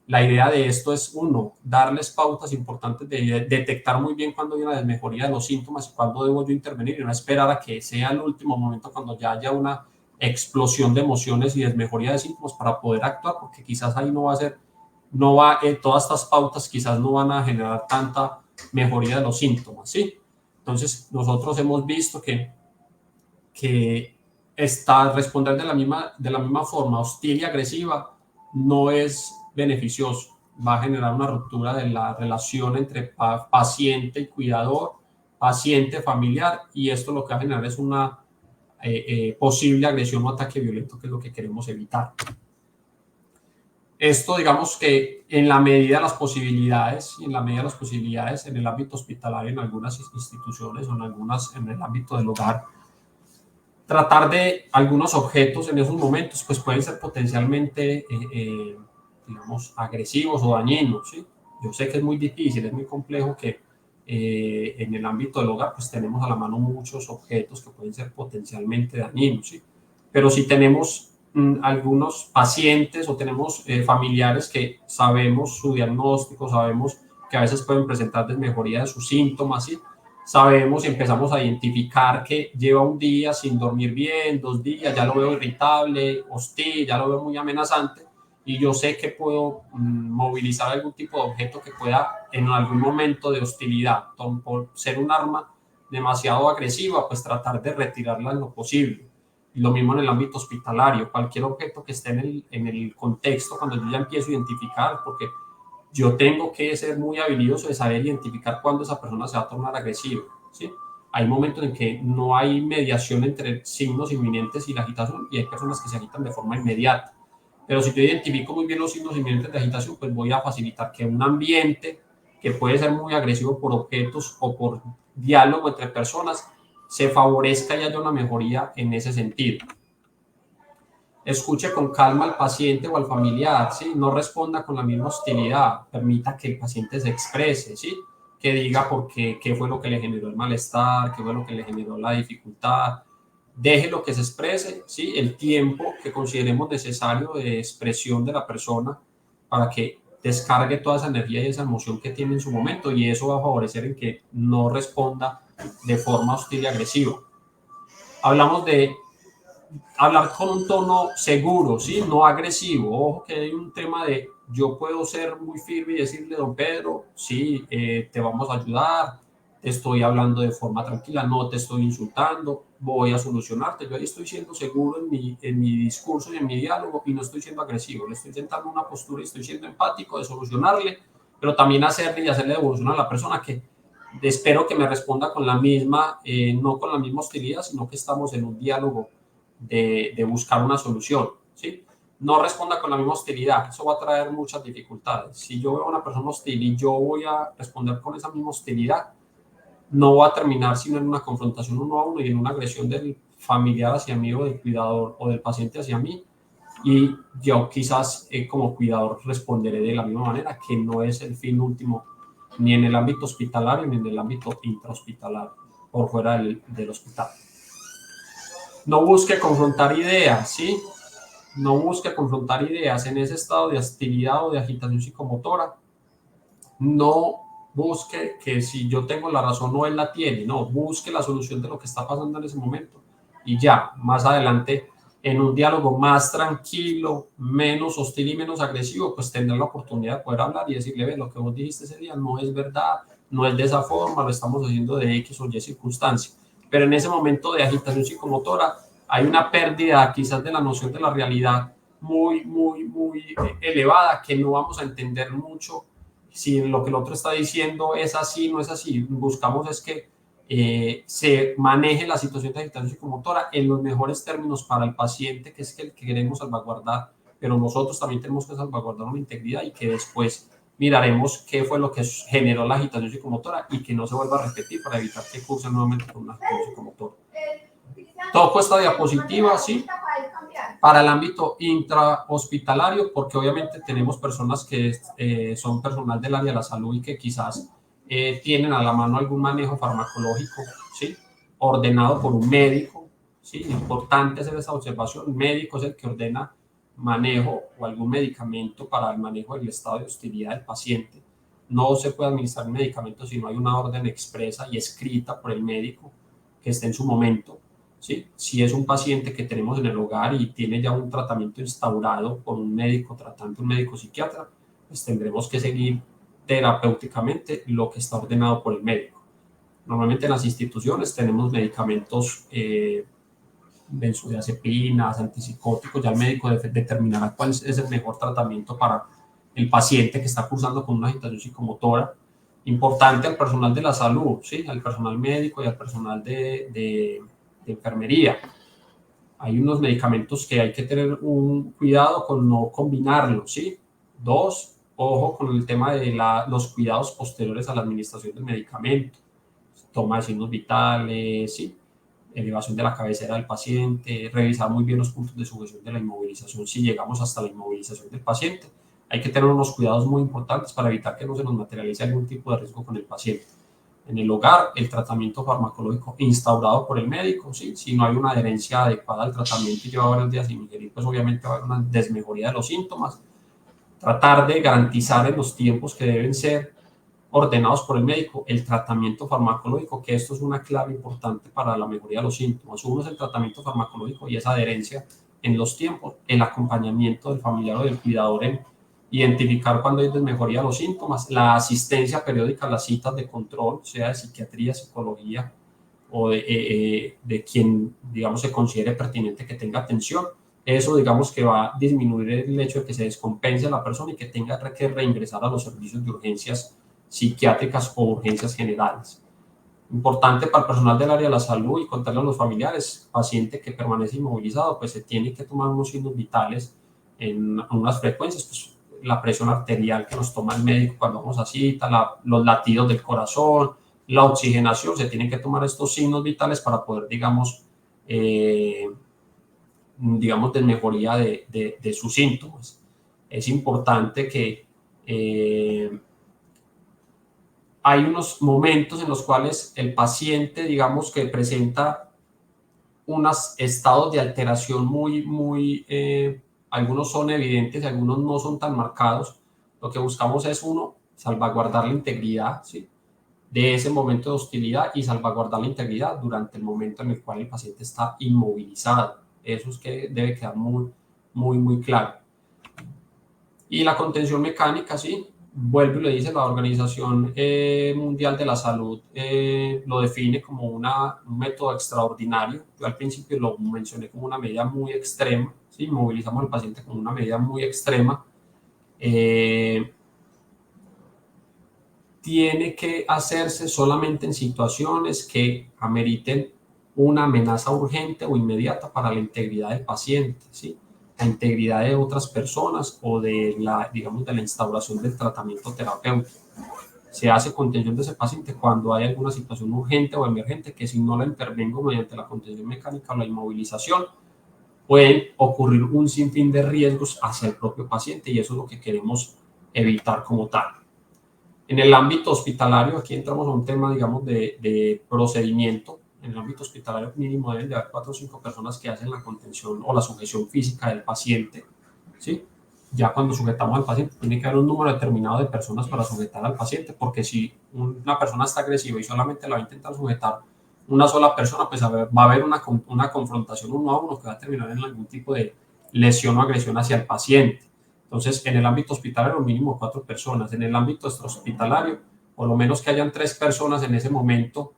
la idea de esto es, uno, darles pautas importantes de detectar muy bien cuando hay una desmejoría de los síntomas y cuándo debo yo intervenir, y no esperar a que sea el último momento cuando ya haya una explosión de emociones y desmejoría de síntomas para poder actuar, porque quizás ahí todas estas pautas quizás no van a generar tanta mejoría de los síntomas, ¿sí? Entonces, nosotros hemos visto que responder de la misma forma hostil y agresiva no es beneficioso. Va a generar una ruptura de la relación entre paciente y cuidador, paciente familiar, y esto lo que va a generar es una posible agresión o ataque violento, que es lo que queremos evitar. Esto, digamos que en la medida de las posibilidades, en el ámbito hospitalario, en algunas instituciones o en el ámbito del hogar, tratar de algunos objetos en esos momentos, pues pueden ser potencialmente, digamos, agresivos o dañinos, ¿sí? Yo sé que es muy difícil, es muy complejo que en el ámbito del hogar, pues tenemos a la mano muchos objetos que pueden ser potencialmente dañinos, ¿sí? Pero si tenemos algunos pacientes o tenemos familiares que sabemos su diagnóstico, sabemos que a veces pueden presentar desmejoría de sus síntomas, ¿sí? Sabemos y empezamos a identificar que lleva un día sin dormir bien, 2 días, ya lo veo irritable, hostil, ya lo veo muy amenazante, y yo sé que puedo movilizar algún tipo de objeto que pueda en algún momento de hostilidad, por ser un arma demasiado agresiva, pues tratar de retirarla en lo posible. Lo mismo en el ámbito hospitalario, cualquier objeto que esté en el contexto, cuando yo ya empiezo a identificar, porque yo tengo que ser muy habilidoso de saber identificar cuándo esa persona se va a tornar agresiva, ¿sí? Hay momentos en que no hay mediación entre signos inminentes y la agitación, y hay personas que se agitan de forma inmediata. Pero si yo identifico muy bien los signos inminentes de agitación, pues voy a facilitar que un ambiente que puede ser muy agresivo por objetos o por diálogo entre personas se favorezca y haya una mejoría en ese sentido. Escuche con calma al paciente o al familiar, ¿sí? No responda con la misma hostilidad, permita que el paciente se exprese, ¿sí? Que diga por qué fue lo que le generó el malestar, qué fue lo que le generó la dificultad. Déjelo que se exprese, ¿sí? El tiempo que consideremos necesario de expresión de la persona para que descargue toda esa energía y esa emoción que tiene en su momento, y eso va a favorecer en que no responda de forma hostil y agresiva. Hablamos de hablar con un tono seguro, ¿sí? No agresivo. Ojo que hay un tema de yo puedo ser muy firme y decirle, don Pedro, sí, te vamos a ayudar, te estoy hablando de forma tranquila, no te estoy insultando, voy a solucionarte. Yo ahí estoy siendo seguro en mi discurso y en mi diálogo, y no estoy siendo agresivo, le estoy sentando una postura y estoy siendo empático de solucionarle, pero también hacerle devolución a la persona que espero que me responda con la misma, no con la misma hostilidad, sino que estamos en un diálogo de buscar una solución, ¿sí? No responda con la misma hostilidad, eso va a traer muchas dificultades. Si yo veo a una persona hostil y yo voy a responder con esa misma hostilidad, no va a terminar sino en una confrontación uno a uno y en una agresión del familiar hacia mí o del cuidador o del paciente hacia mí, y yo quizás como cuidador responderé de la misma manera, que no es el fin último ni en el ámbito hospitalario ni en el ámbito intrahospitalario, por fuera del hospital. No busque confrontar ideas, ¿sí? No busque confrontar ideas en ese estado de hostilidad o de agitación psicomotora. No busque que si yo tengo la razón o él la tiene, no, busque la solución de lo que está pasando en ese momento. Y ya, más adelante, en un diálogo más tranquilo, menos hostil y menos agresivo, pues tendrá la oportunidad de poder hablar y decirle, ve, lo que vos dijiste ese día no es verdad, no es de esa forma, lo estamos haciendo de X o Y circunstancia. Pero en ese momento de agitación psicomotora hay una pérdida quizás de la noción de la realidad muy elevada, que no vamos a entender mucho si lo que el otro está diciendo es así, no es así. Buscamos es que se maneje la situación de agitación psicomotora en los mejores términos para el paciente, que es el que queremos salvaguardar, pero nosotros también tenemos que salvaguardar una integridad, y que después miraremos qué fue lo que generó la agitación psicomotora y que no se vuelva a repetir para evitar que curse nuevamente con una agitación psicomotora. Toco esta diapositiva, ¿sí? Para el ámbito intrahospitalario, porque obviamente tenemos personas que son personal del área de la salud y que quizás tienen a la mano algún manejo farmacológico, ¿sí? Ordenado por un médico, ¿sí? Importante hacer esa observación. El médico es el que ordena manejo o algún medicamento para el manejo del estado de hostilidad del paciente. No se puede administrar un medicamento si no hay una orden expresa y escrita por el médico que esté en su momento. ¿Sí? Si es un paciente que tenemos en el hogar y tiene ya un tratamiento instaurado por un médico tratante, un médico psiquiatra, pues tendremos que seguir terapéuticamente lo que está ordenado por el médico. Normalmente en las instituciones tenemos medicamentos benzodiazepinas, antipsicóticos, ya el médico determinará cuál es el mejor tratamiento para el paciente que está cursando con una agitación psicomotora. Importante al personal de la salud, ¿sí? Al personal médico y al personal de enfermería. Hay unos medicamentos que hay que tener un cuidado con no combinarlos, ¿sí? Dos, ojo con el tema de los cuidados posteriores a la administración del medicamento. Toma de signos vitales, ¿sí? Elevación de la cabecera del paciente, revisar muy bien los puntos de sujeción de la inmovilización si llegamos hasta la inmovilización del paciente. Hay que tener unos cuidados muy importantes para evitar que no se nos materialice algún tipo de riesgo con el paciente. En el hogar, el tratamiento farmacológico instaurado por el médico, ¿sí? Si no hay una adherencia adecuada al tratamiento y lleva varios días sin ingerir, pues obviamente va a haber una desmejoría de los síntomas. Tratar de garantizar en los tiempos que deben ser ordenados por el médico el tratamiento farmacológico, que esto es una clave importante para la mejoría de los síntomas. Uno es el tratamiento farmacológico y esa adherencia en los tiempos, el acompañamiento del familiar o del cuidador en identificar cuando hay desmejoría de los síntomas, la asistencia periódica a las citas de control, sea de psiquiatría, psicología, o de quien, digamos, se considere pertinente que tenga atención. Eso, digamos, que va a disminuir el hecho de que se descompense a la persona y que tenga que reingresar a los servicios de urgencias psiquiátricas o urgencias generales. Importante para el personal del área de la salud y contarle a los familiares, paciente que permanece inmovilizado, pues se tiene que tomar unos signos vitales en unas frecuencias, pues la presión arterial que nos toma el médico cuando vamos a cita, los latidos del corazón, la oxigenación, se tienen que tomar estos signos vitales para poder, digamos, de mejoría de sus síntomas. Es importante que hay unos momentos en los cuales el paciente, digamos, que presenta unos estados de alteración algunos son evidentes, algunos no son tan marcados. Lo que buscamos es, uno, salvaguardar la integridad, ¿sí?, de ese momento de hostilidad y salvaguardar la integridad durante el momento en el cual el paciente está inmovilizado. Eso es que debe quedar muy claro. Y la contención mecánica, sí, vuelve y le dice la Organización Mundial de la Salud, lo define como un método extraordinario. Yo al principio lo mencioné como una medida muy extrema, ¿sí? Movilizamos al paciente como una medida muy extrema. Tiene que hacerse solamente en situaciones que ameriten una amenaza urgente o inmediata para la integridad del paciente, ¿sí?, la integridad de otras personas o de la instauración del tratamiento terapéutico. Se hace contención de ese paciente cuando hay alguna situación urgente o emergente que, si no la intervengo mediante la contención mecánica o la inmovilización, pueden ocurrir un sinfín de riesgos hacia el propio paciente, y eso es lo que queremos evitar como tal. En el ámbito hospitalario, aquí entramos a un tema, digamos, de procedimiento. En el ámbito hospitalario mínimo deben de haber 4 o 5 personas que hacen la contención o la sujeción física del paciente, ¿sí? Ya cuando sujetamos al paciente, tiene que haber un número determinado de personas para sujetar al paciente, porque si una persona está agresiva y solamente la va a intentar sujetar una sola persona, pues va a haber una confrontación uno a uno que va a terminar en algún tipo de lesión o agresión hacia el paciente. Entonces, en el ámbito hospitalario, mínimo 4 personas. En el ámbito extrahospitalario, por lo menos que hayan 3 personas en ese momento,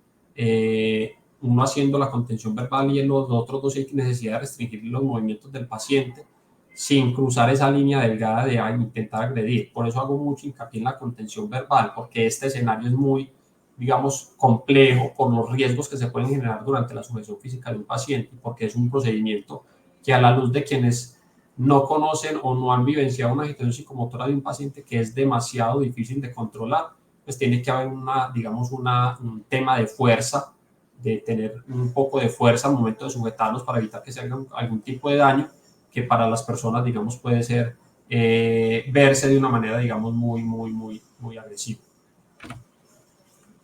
uno haciendo la contención verbal y los otros 2 sin necesidad de restringir los movimientos del paciente, sin cruzar esa línea delgada de intentar agredir. Por eso hago mucho hincapié en la contención verbal, porque este escenario es muy, digamos, complejo por los riesgos que se pueden generar durante la sujeción física de un paciente, porque es un procedimiento que, a la luz de quienes no conocen o no han vivenciado una agitación psicomotora de un paciente, que es demasiado difícil de controlar, pues tiene que haber un tema de fuerza, de tener un poco de fuerza al momento de sujetarlos para evitar que se haga algún tipo de daño que para las personas, digamos, puede ser verse de una manera, digamos, muy agresiva.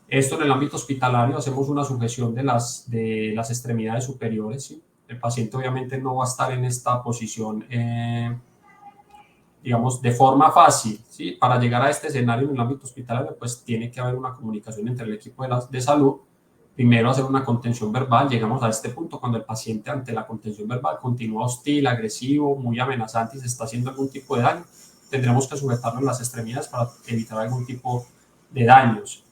Esto en el ámbito hospitalario, hacemos una sujeción de las extremidades superiores, ¿sí? El paciente obviamente no va a estar en esta posición, digamos, de forma fácil, ¿sí? Para llegar a este escenario en el ámbito hospitalario, pues tiene que haber una comunicación entre el equipo de salud. Primero hacer una contención verbal. Llegamos a este punto cuando el paciente, ante la contención verbal, continúa hostil, agresivo, muy amenazante y se está haciendo algún tipo de daño. Tendremos que sujetarlo en las extremidades para evitar algún tipo de daños.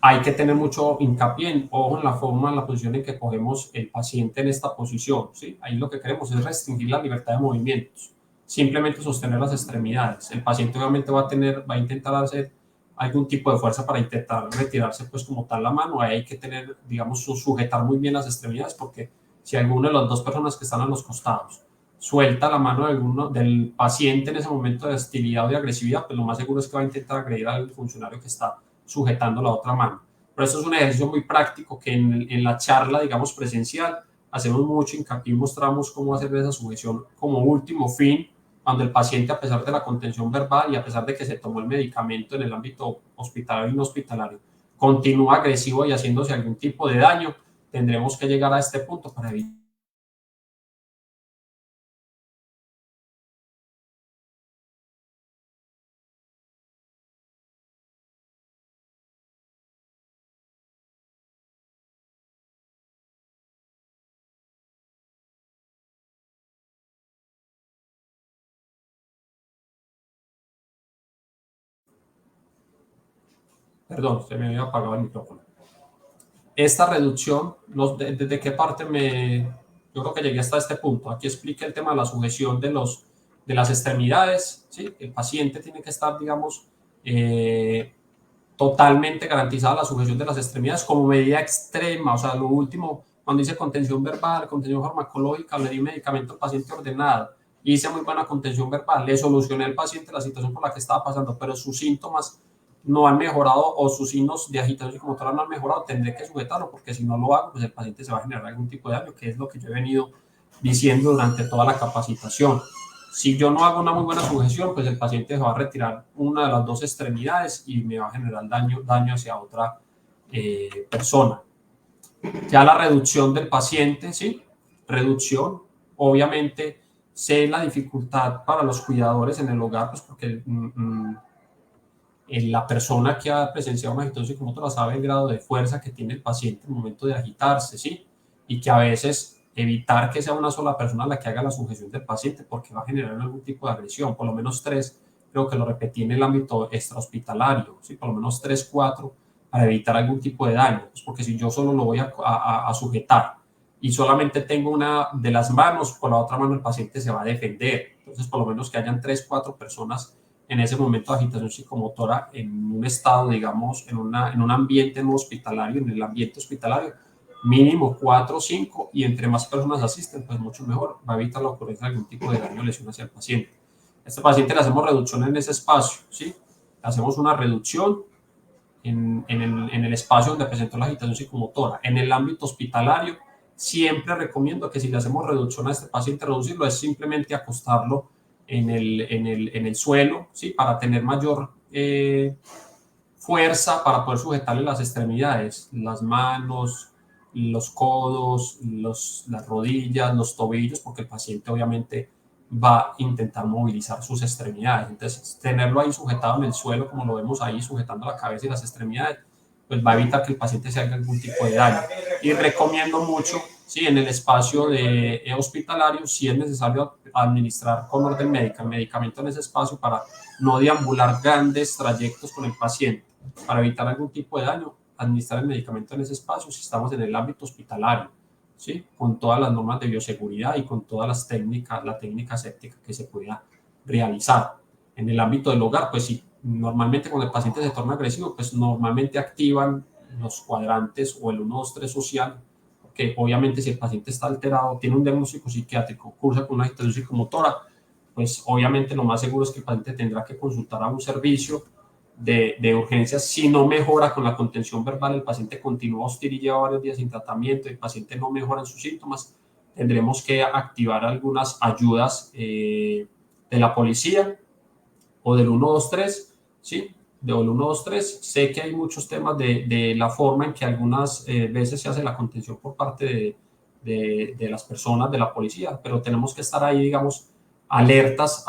Hay que tener mucho hincapié, ojo, en la forma, en la posición en que cogemos el paciente en esta posición, ¿sí? Ahí lo que queremos es restringir la libertad de movimientos, simplemente sostener las extremidades. El paciente obviamente va a intentar hacer algún tipo de fuerza para intentar retirarse, pues, como tal, la mano. Ahí hay que tener, digamos, sujetar muy bien las extremidades, porque si alguna de las 2 personas que están a los costados suelta la mano del paciente en ese momento de hostilidad o de agresividad, pues lo más seguro es que va a intentar agredir al funcionario que está sujetando la otra mano. Pero eso es un ejercicio muy práctico que en la charla, digamos, presencial, hacemos mucho hincapié y mostramos cómo hacer esa sujeción como último fin, cuando el paciente, a pesar de la contención verbal y a pesar de que se tomó el medicamento en el ámbito hospitalario y no hospitalario, continúa agresivo y haciéndose algún tipo de daño. Tendremos que llegar a este punto para evitar. Perdón, se me había apagado el micrófono. esta reducción, ¿desde qué parte yo creo que llegué hasta este punto? Aquí expliqué el tema de la sujeción de las extremidades, ¿sí? El paciente tiene que estar, digamos, totalmente garantizada la sujeción de las extremidades como medida extrema. O sea, lo último, cuando hice contención verbal, contención farmacológica, le di medicamento al paciente ordenado, hice muy buena contención verbal, le solucioné al paciente la situación por la que estaba pasando, pero sus síntomas no han mejorado o sus signos de agitación psicomotora no han mejorado, tendré que sujetarlo, porque si no lo hago, pues el paciente se va a generar algún tipo de daño, que es lo que yo he venido diciendo durante toda la capacitación. Si yo no hago una muy buena sujeción, pues el paciente se va a retirar una de las dos extremidades y me va a generar daño hacia otra persona. Ya la reducción del paciente, ¿sí? Reducción, obviamente, sé la dificultad para los cuidadores en el hogar, pues porque la persona que ha presenciado una agitación psicomotora sabe el grado de fuerza que tiene el paciente en el momento de agitarse, ¿sí? Y que a veces evitar que sea una sola persona la que haga la sujeción del paciente porque va a generar algún tipo de agresión, por lo menos 3, creo que lo repetí en el ámbito extrahospitalario, ¿sí? Por lo menos 3, 4, para evitar algún tipo de daño, pues porque si yo solo lo voy a sujetar y solamente tengo una de las manos, por la otra mano el paciente se va a defender, entonces por lo menos que hayan 3, 4 personas en ese momento de agitación psicomotora en un estado, digamos, en un ambiente no hospitalario, en el ambiente hospitalario, mínimo 4 o 5, y entre más personas asisten, pues mucho mejor, va a evitar la ocurrencia de algún tipo de daño o lesión hacia el paciente. A este paciente le hacemos reducción en ese espacio, ¿sí? Le hacemos una reducción en el espacio donde presentó la agitación psicomotora. En el ámbito hospitalario, siempre recomiendo que si le hacemos reducción a este paciente, reducirlo es simplemente acostarlo en el suelo, ¿sí? Para tener mayor fuerza para poder sujetarle las extremidades, las manos, los codos, las rodillas, los tobillos, porque el paciente obviamente va a intentar movilizar sus extremidades. Entonces, tenerlo ahí sujetado en el suelo, como lo vemos ahí, sujetando la cabeza y las extremidades, pues va a evitar que el paciente se haga algún tipo de daño. Y recomiendo mucho, sí, en el espacio hospitalario, si es necesario administrar con orden médica el medicamento en ese espacio para no deambular grandes trayectos con el paciente, para evitar algún tipo de daño, administrar el medicamento en ese espacio si estamos en el ámbito hospitalario, ¿sí? Con todas las normas de bioseguridad y con todas las técnicas, la técnica séptica que se pueda realizar. En el ámbito del hogar, pues sí, normalmente cuando el paciente se torna agresivo, pues normalmente activan los cuadrantes o el 1, 2, 3 social, porque obviamente si el paciente está alterado, tiene un diagnóstico psiquiátrico, cursa con una agitación psicomotora, pues obviamente lo más seguro es que el paciente tendrá que consultar a un servicio de urgencias. Si no mejora con la contención verbal, el paciente continúa hostil y lleva varios días sin tratamiento, el paciente no mejora en sus síntomas, tendremos que activar algunas ayudas de la policía o del 123, ¿sí? Del 123. Sé que hay muchos temas de la forma en que algunas veces se hace la contención por parte de las personas de la policía, pero tenemos que estar ahí, digamos, alertas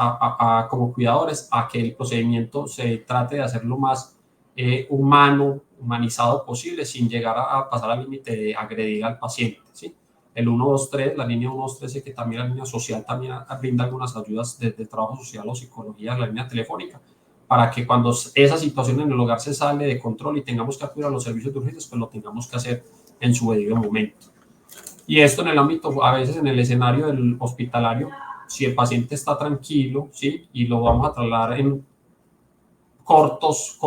como cuidadores a que el procedimiento se trate de hacerlo más humanizado posible, sin llegar a pasar al límite de agredir al paciente, ¿sí? El 123, la línea 123, que también la línea social también brinda algunas ayudas desde trabajo social o psicología, la línea telefónica, para que cuando esa situación en el hogar se sale de control y tengamos que acudir a los servicios de urgencias, pues lo tengamos que hacer en su debido momento. Y esto en el ámbito, a veces en el escenario del hospitalario, si el paciente está tranquilo, ¿sí? Y lo vamos a trasladar en cortos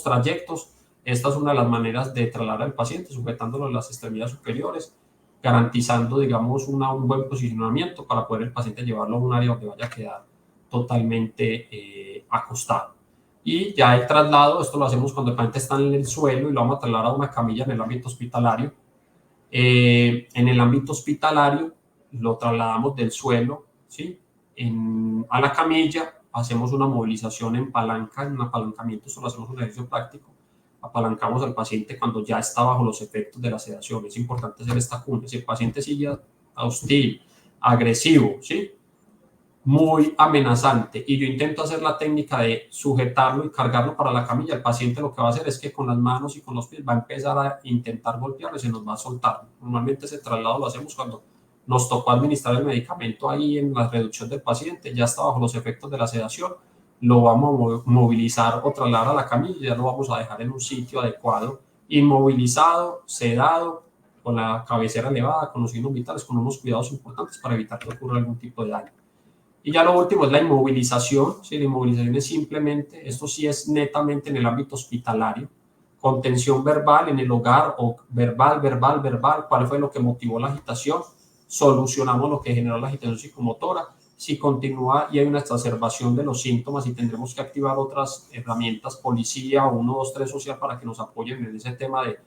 trayectos, esta es una de las maneras de trasladar al paciente, sujetándolo en las extremidades superiores, garantizando, digamos, un buen posicionamiento para poder el paciente llevarlo a un área donde vaya a quedar totalmente acostado. Y ya el traslado, esto lo hacemos cuando el paciente está en el suelo y lo vamos a trasladar a una camilla en el ámbito hospitalario. En el ámbito hospitalario lo trasladamos del suelo, ¿sí? A la camilla, hacemos una movilización en palanca, en un apalancamiento, solo hacemos un ejercicio práctico, apalancamos al paciente cuando ya está bajo los efectos de la sedación. Es importante hacer esta cuna. Si el paciente sigue hostil, agresivo, ¿sí? Muy amenazante, y yo intento hacer la técnica de sujetarlo y cargarlo para la camilla, el paciente lo que va a hacer es que con las manos y con los pies va a empezar a intentar golpearlo y se nos va a soltar. Normalmente ese traslado lo hacemos cuando nos tocó administrar el medicamento ahí en la reducción del paciente, ya está bajo los efectos de la sedación, lo vamos a movilizar o trasladar a la camilla, ya lo vamos a dejar en un sitio adecuado inmovilizado, sedado, con la cabecera elevada, con los signos vitales, con unos cuidados importantes para evitar que ocurra algún tipo de daño. Y ya lo último es la inmovilización. ¿Sí? La inmovilización es simplemente, esto sí es netamente en el ámbito hospitalario, contención verbal en el hogar o verbal, cuál fue lo que motivó la agitación, solucionamos lo que generó la agitación psicomotora. Si continúa y hay una exacerbación de los síntomas y tendremos que activar otras herramientas, policía o 123 social para que nos apoyen en ese tema de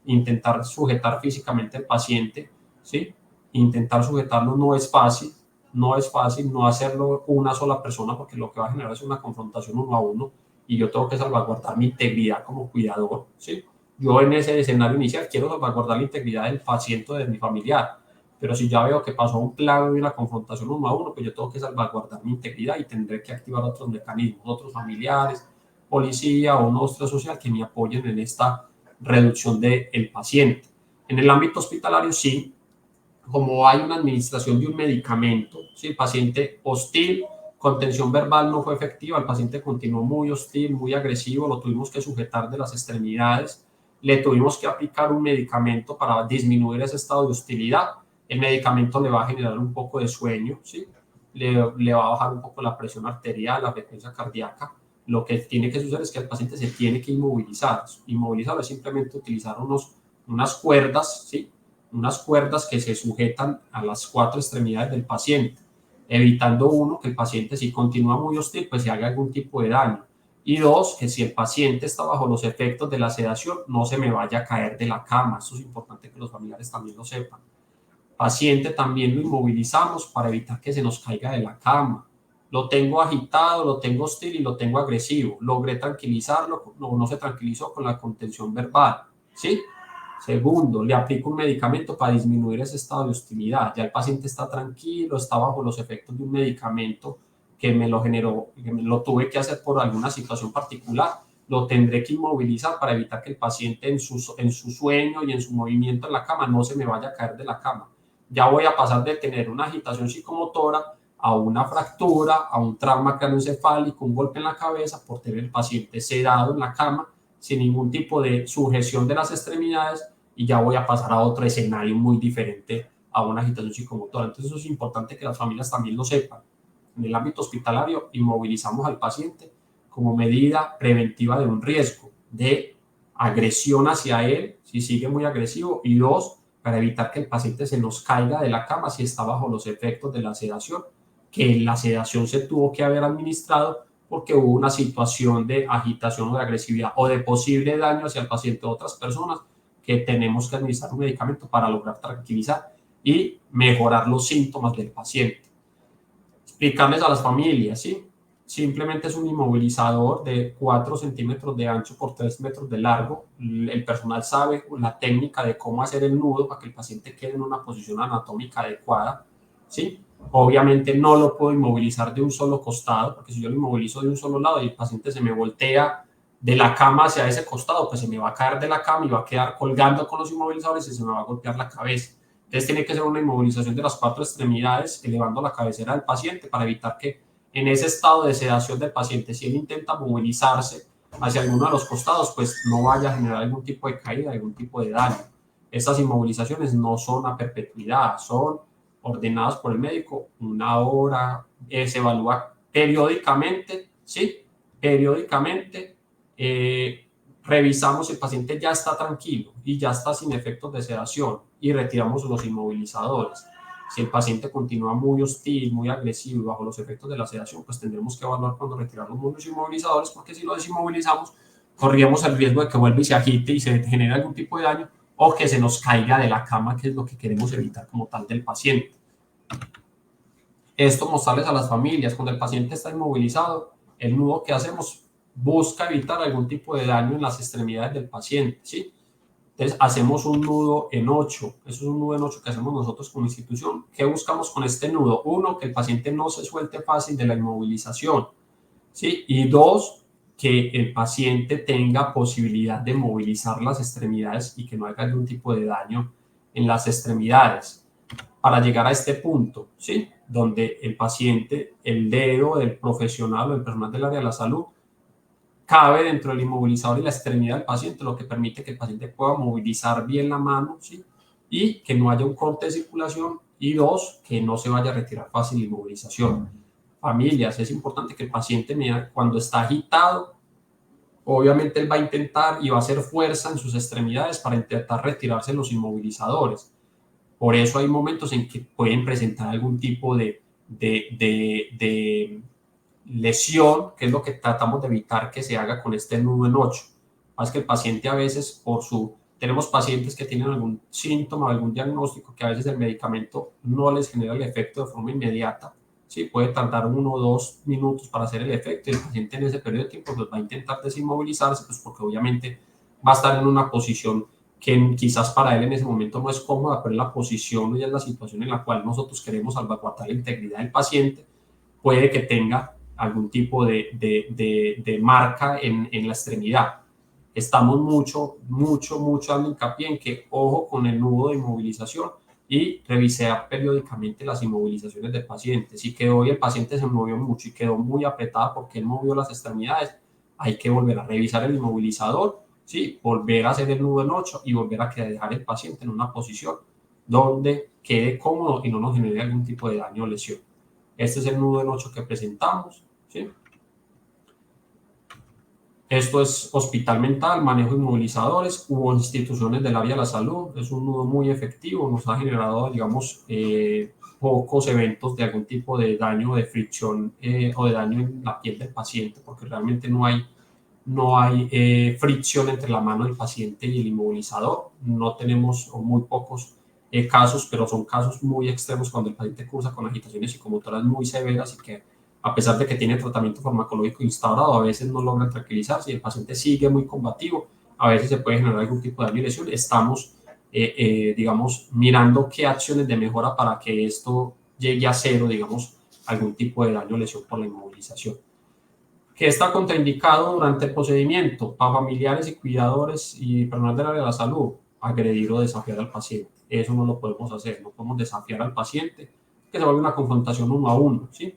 intentar sujetar físicamente al paciente, ¿sí? Intentar sujetarlo no es fácil, no hacerlo una sola persona porque lo que va a generar es una confrontación uno a uno y yo tengo que salvaguardar mi integridad como cuidador, ¿sí? Yo en ese escenario inicial quiero salvaguardar la integridad del paciente o de mi familiar, pero si ya veo que pasó un plano y una confrontación uno a uno, pues yo tengo que salvaguardar mi integridad y tendré que activar otros mecanismos, otros familiares, policía o nuestra social que me apoyen en esta reducción del paciente. En el ámbito hospitalario, sí, como hay una administración de un medicamento, ¿sí? El paciente hostil, contención verbal no fue efectiva, el paciente continuó muy hostil, muy agresivo, lo tuvimos que sujetar de las extremidades, le tuvimos que aplicar un medicamento para disminuir ese estado de hostilidad. El medicamento le va a generar un poco de sueño, ¿sí? Le va a bajar un poco la presión arterial, la frecuencia cardíaca. Lo que tiene que suceder es que el paciente se tiene que inmovilizar. Inmovilizar es simplemente utilizar unas cuerdas, ¿sí? Unas cuerdas que se sujetan a las 4 extremidades del paciente, evitando uno, que el paciente si continúa muy hostil, pues se haga algún tipo de daño. Y dos, que si el paciente está bajo los efectos de la sedación, no se me vaya a caer de la cama. Esto es importante que los familiares también lo sepan. Paciente también lo inmovilizamos para evitar que se nos caiga de la cama. Lo tengo agitado, lo tengo hostil y lo tengo agresivo. Logré tranquilizarlo, no se tranquilizó con la contención verbal, ¿sí? Segundo, le aplico un medicamento para disminuir ese estado de hostilidad. Ya el paciente está tranquilo, está bajo los efectos de un medicamento que me lo generó, que me lo tuve que hacer por alguna situación particular. Lo tendré que inmovilizar para evitar que el paciente en su sueño y en su movimiento en la cama no se me vaya a caer de la cama. Ya voy a pasar de tener una agitación psicomotora a una fractura, a un trauma craneoencefálico, un golpe en la cabeza por tener el paciente sedado en la cama sin ningún tipo de sujeción de las extremidades y ya voy a pasar a otro escenario muy diferente a una agitación psicomotora. Entonces eso es importante que las familias también lo sepan. En el ámbito hospitalario inmovilizamos al paciente como medida preventiva de un riesgo de agresión hacia él si sigue muy agresivo y dos, para evitar que el paciente se nos caiga de la cama si está bajo los efectos de la sedación, que la sedación se tuvo que haber administrado porque hubo una situación de agitación o de agresividad o de posible daño hacia el paciente o otras personas que tenemos que administrar un medicamento para lograr tranquilizar y mejorar los síntomas del paciente. Explicarles a las familias, ¿sí? Simplemente es un inmovilizador de 4 centímetros de ancho por 3 metros de largo. El personal sabe la técnica de cómo hacer el nudo para que el paciente quede en una posición anatómica adecuada, ¿sí? Obviamente no lo puedo inmovilizar de un solo costado, porque si yo lo inmovilizo de un solo lado y el paciente se me voltea de la cama hacia ese costado, pues se me va a caer de la cama y va a quedar colgando con los inmovilizadores y se me va a golpear la cabeza. Entonces tiene que ser una inmovilización de las 4 extremidades, elevando la cabecera del paciente para evitar que en ese estado de sedación del paciente, si él intenta movilizarse hacia alguno de los costados, pues no vaya a generar algún tipo de caída, algún tipo de daño. Estas inmovilizaciones no son a perpetuidad, son ordenadas por el médico, una hora, se evalúa periódicamente, ¿sí? Periódicamente revisamos si el paciente ya está tranquilo y ya está sin efectos de sedación y retiramos los inmovilizadores. Si el paciente continúa muy hostil, muy agresivo y bajo los efectos de la sedación, pues tendremos que evaluar cuando retirar los inmovilizadores, porque si lo desinmovilizamos, corríamos el riesgo de que vuelva y se agite y se genere algún tipo de daño o que se nos caiga de la cama, que es lo que queremos evitar como tal del paciente. Esto mostrarles a las familias, cuando el paciente está inmovilizado, el nudo que hacemos busca evitar algún tipo de daño en las extremidades del paciente, ¿sí? Entonces hacemos un nudo en 8, eso es un nudo en 8 que hacemos nosotros como institución. ¿Qué buscamos con este nudo? Uno, que el paciente no se suelte fácil de la inmovilización, ¿sí? Y dos, que el paciente tenga posibilidad de movilizar las extremidades y que no haya algún tipo de daño en las extremidades. Para llegar a este punto, ¿sí? Donde el paciente, el dedo del profesional o el personal del área de la salud, cabe dentro del inmovilizador y la extremidad del paciente, lo que permite que el paciente pueda movilizar bien la mano, ¿sí? Y que no haya un corte de circulación, y dos, que no se vaya a retirar fácil la inmovilización. Familias, es importante que el paciente, cuando está agitado, obviamente él va a intentar y va a hacer fuerza en sus extremidades para intentar retirarse los inmovilizadores. Por eso hay momentos en que pueden presentar algún tipo de lesión, que es lo que tratamos de evitar que se haga con este nudo en 8. Más que el paciente a veces tenemos pacientes que tienen algún síntoma, algún diagnóstico que a veces el medicamento no les genera el efecto de forma inmediata. Sí, puede tardar 1 o 2 minutos para hacer el efecto, y el paciente en ese periodo de tiempo pues va a intentar desinmovilizarse, pues porque obviamente va a estar en una posición que quizás para él en ese momento no es cómoda, pero es la posición y es la situación en la cual nosotros queremos salvaguardar la integridad del paciente. Puede que tenga algún tipo de marca en la extremidad. Estamos mucho dando hincapié en que ojo con el nudo de inmovilización y revisar periódicamente las inmovilizaciones del paciente. Si quedó hoy el paciente se movió mucho y quedó muy apretada porque él movió las extremidades, hay que volver a revisar el inmovilizador, ¿sí? Volver a hacer el nudo en 8 y volver a dejar el paciente en una posición donde quede cómodo y no nos genere algún tipo de daño o lesión. Este es el nudo en 8 que presentamos, ¿sí? Esto es hospital mental, manejo de inmovilizadores u instituciones del área de la salud. Es un nudo muy efectivo, nos ha generado, digamos, pocos eventos de algún tipo de daño, de fricción o de daño en la piel del paciente, porque realmente no hay fricción entre la mano del paciente y el inmovilizador. No tenemos muy pocos casos, pero son casos muy extremos cuando el paciente cursa con agitaciones psicomotoras muy severas y que a pesar de que tiene tratamiento farmacológico instaurado, a veces no logra tranquilizarse y el paciente sigue muy combativo, a veces se puede generar algún tipo de daño y lesión. Estamos, digamos, mirando qué acciones de mejora para que esto llegue a cero, digamos, algún tipo de daño o lesión por la inmovilización. ¿Qué está contraindicado durante el procedimiento? Para familiares y cuidadores y personal del área de la salud, agredir o desafiar al paciente. Eso no lo podemos hacer, no podemos desafiar al paciente, que se vuelve una confrontación 1 a 1, ¿sí?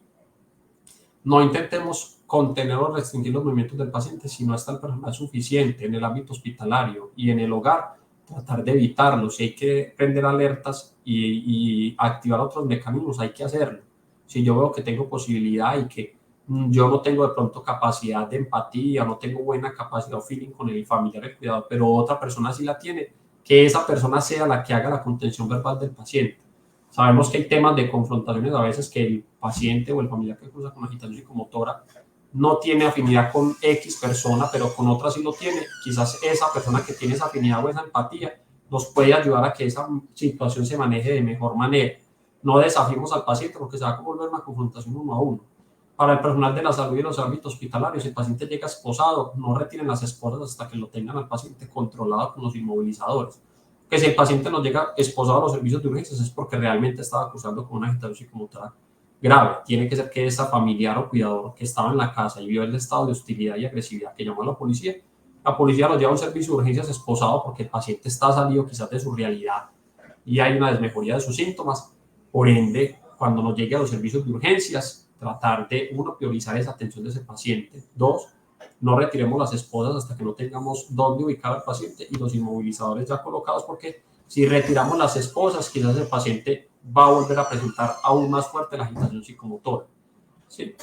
No intentemos contener o restringir los movimientos del paciente si no está el personal suficiente en el ámbito hospitalario y en el hogar, tratar de evitarlo. Si hay que prender alertas y activar otros mecanismos, hay que hacerlo. Si yo veo que tengo posibilidad y que yo no tengo de pronto capacidad de empatía, no tengo buena capacidad o feeling con el familiar, el cuidado, pero otra persona sí la tiene, que esa persona sea la que haga la contención verbal del paciente. Sabemos que hay temas de confrontaciones a veces que el paciente o el familiar que cursa con agitación psicomotora no tiene afinidad con X persona, pero con otra sí lo tiene. Quizás esa persona que tiene esa afinidad o esa empatía nos puede ayudar a que esa situación se maneje de mejor manera. No desafiemos al paciente porque se va a volver una confrontación 1 a 1. Para el personal de la salud y los ámbitos hospitalarios, si el paciente llega esposado, no retiren las esposas hasta que lo tengan al paciente controlado con los inmovilizadores. Que si el paciente nos llega esposado a los servicios de urgencias es porque realmente estaba acusando con una agitación psicomotora grave. Tiene que ser que esa familiar o cuidador que estaba en la casa y vio el estado de hostilidad y agresividad que llamó a la policía lo lleva a un servicio de urgencias esposado porque el paciente está salido quizás de su realidad y hay una desmejoría de sus síntomas. Por ende, cuando nos llegue a los servicios de urgencias, tratar de, uno, priorizar esa atención de ese paciente. Dos, no retiremos las esposas hasta que no tengamos dónde ubicar al paciente y los inmovilizadores ya colocados, porque si retiramos las esposas, quizás el paciente va a volver a presentar aún más fuerte la agitación psicomotora. ¿Sí?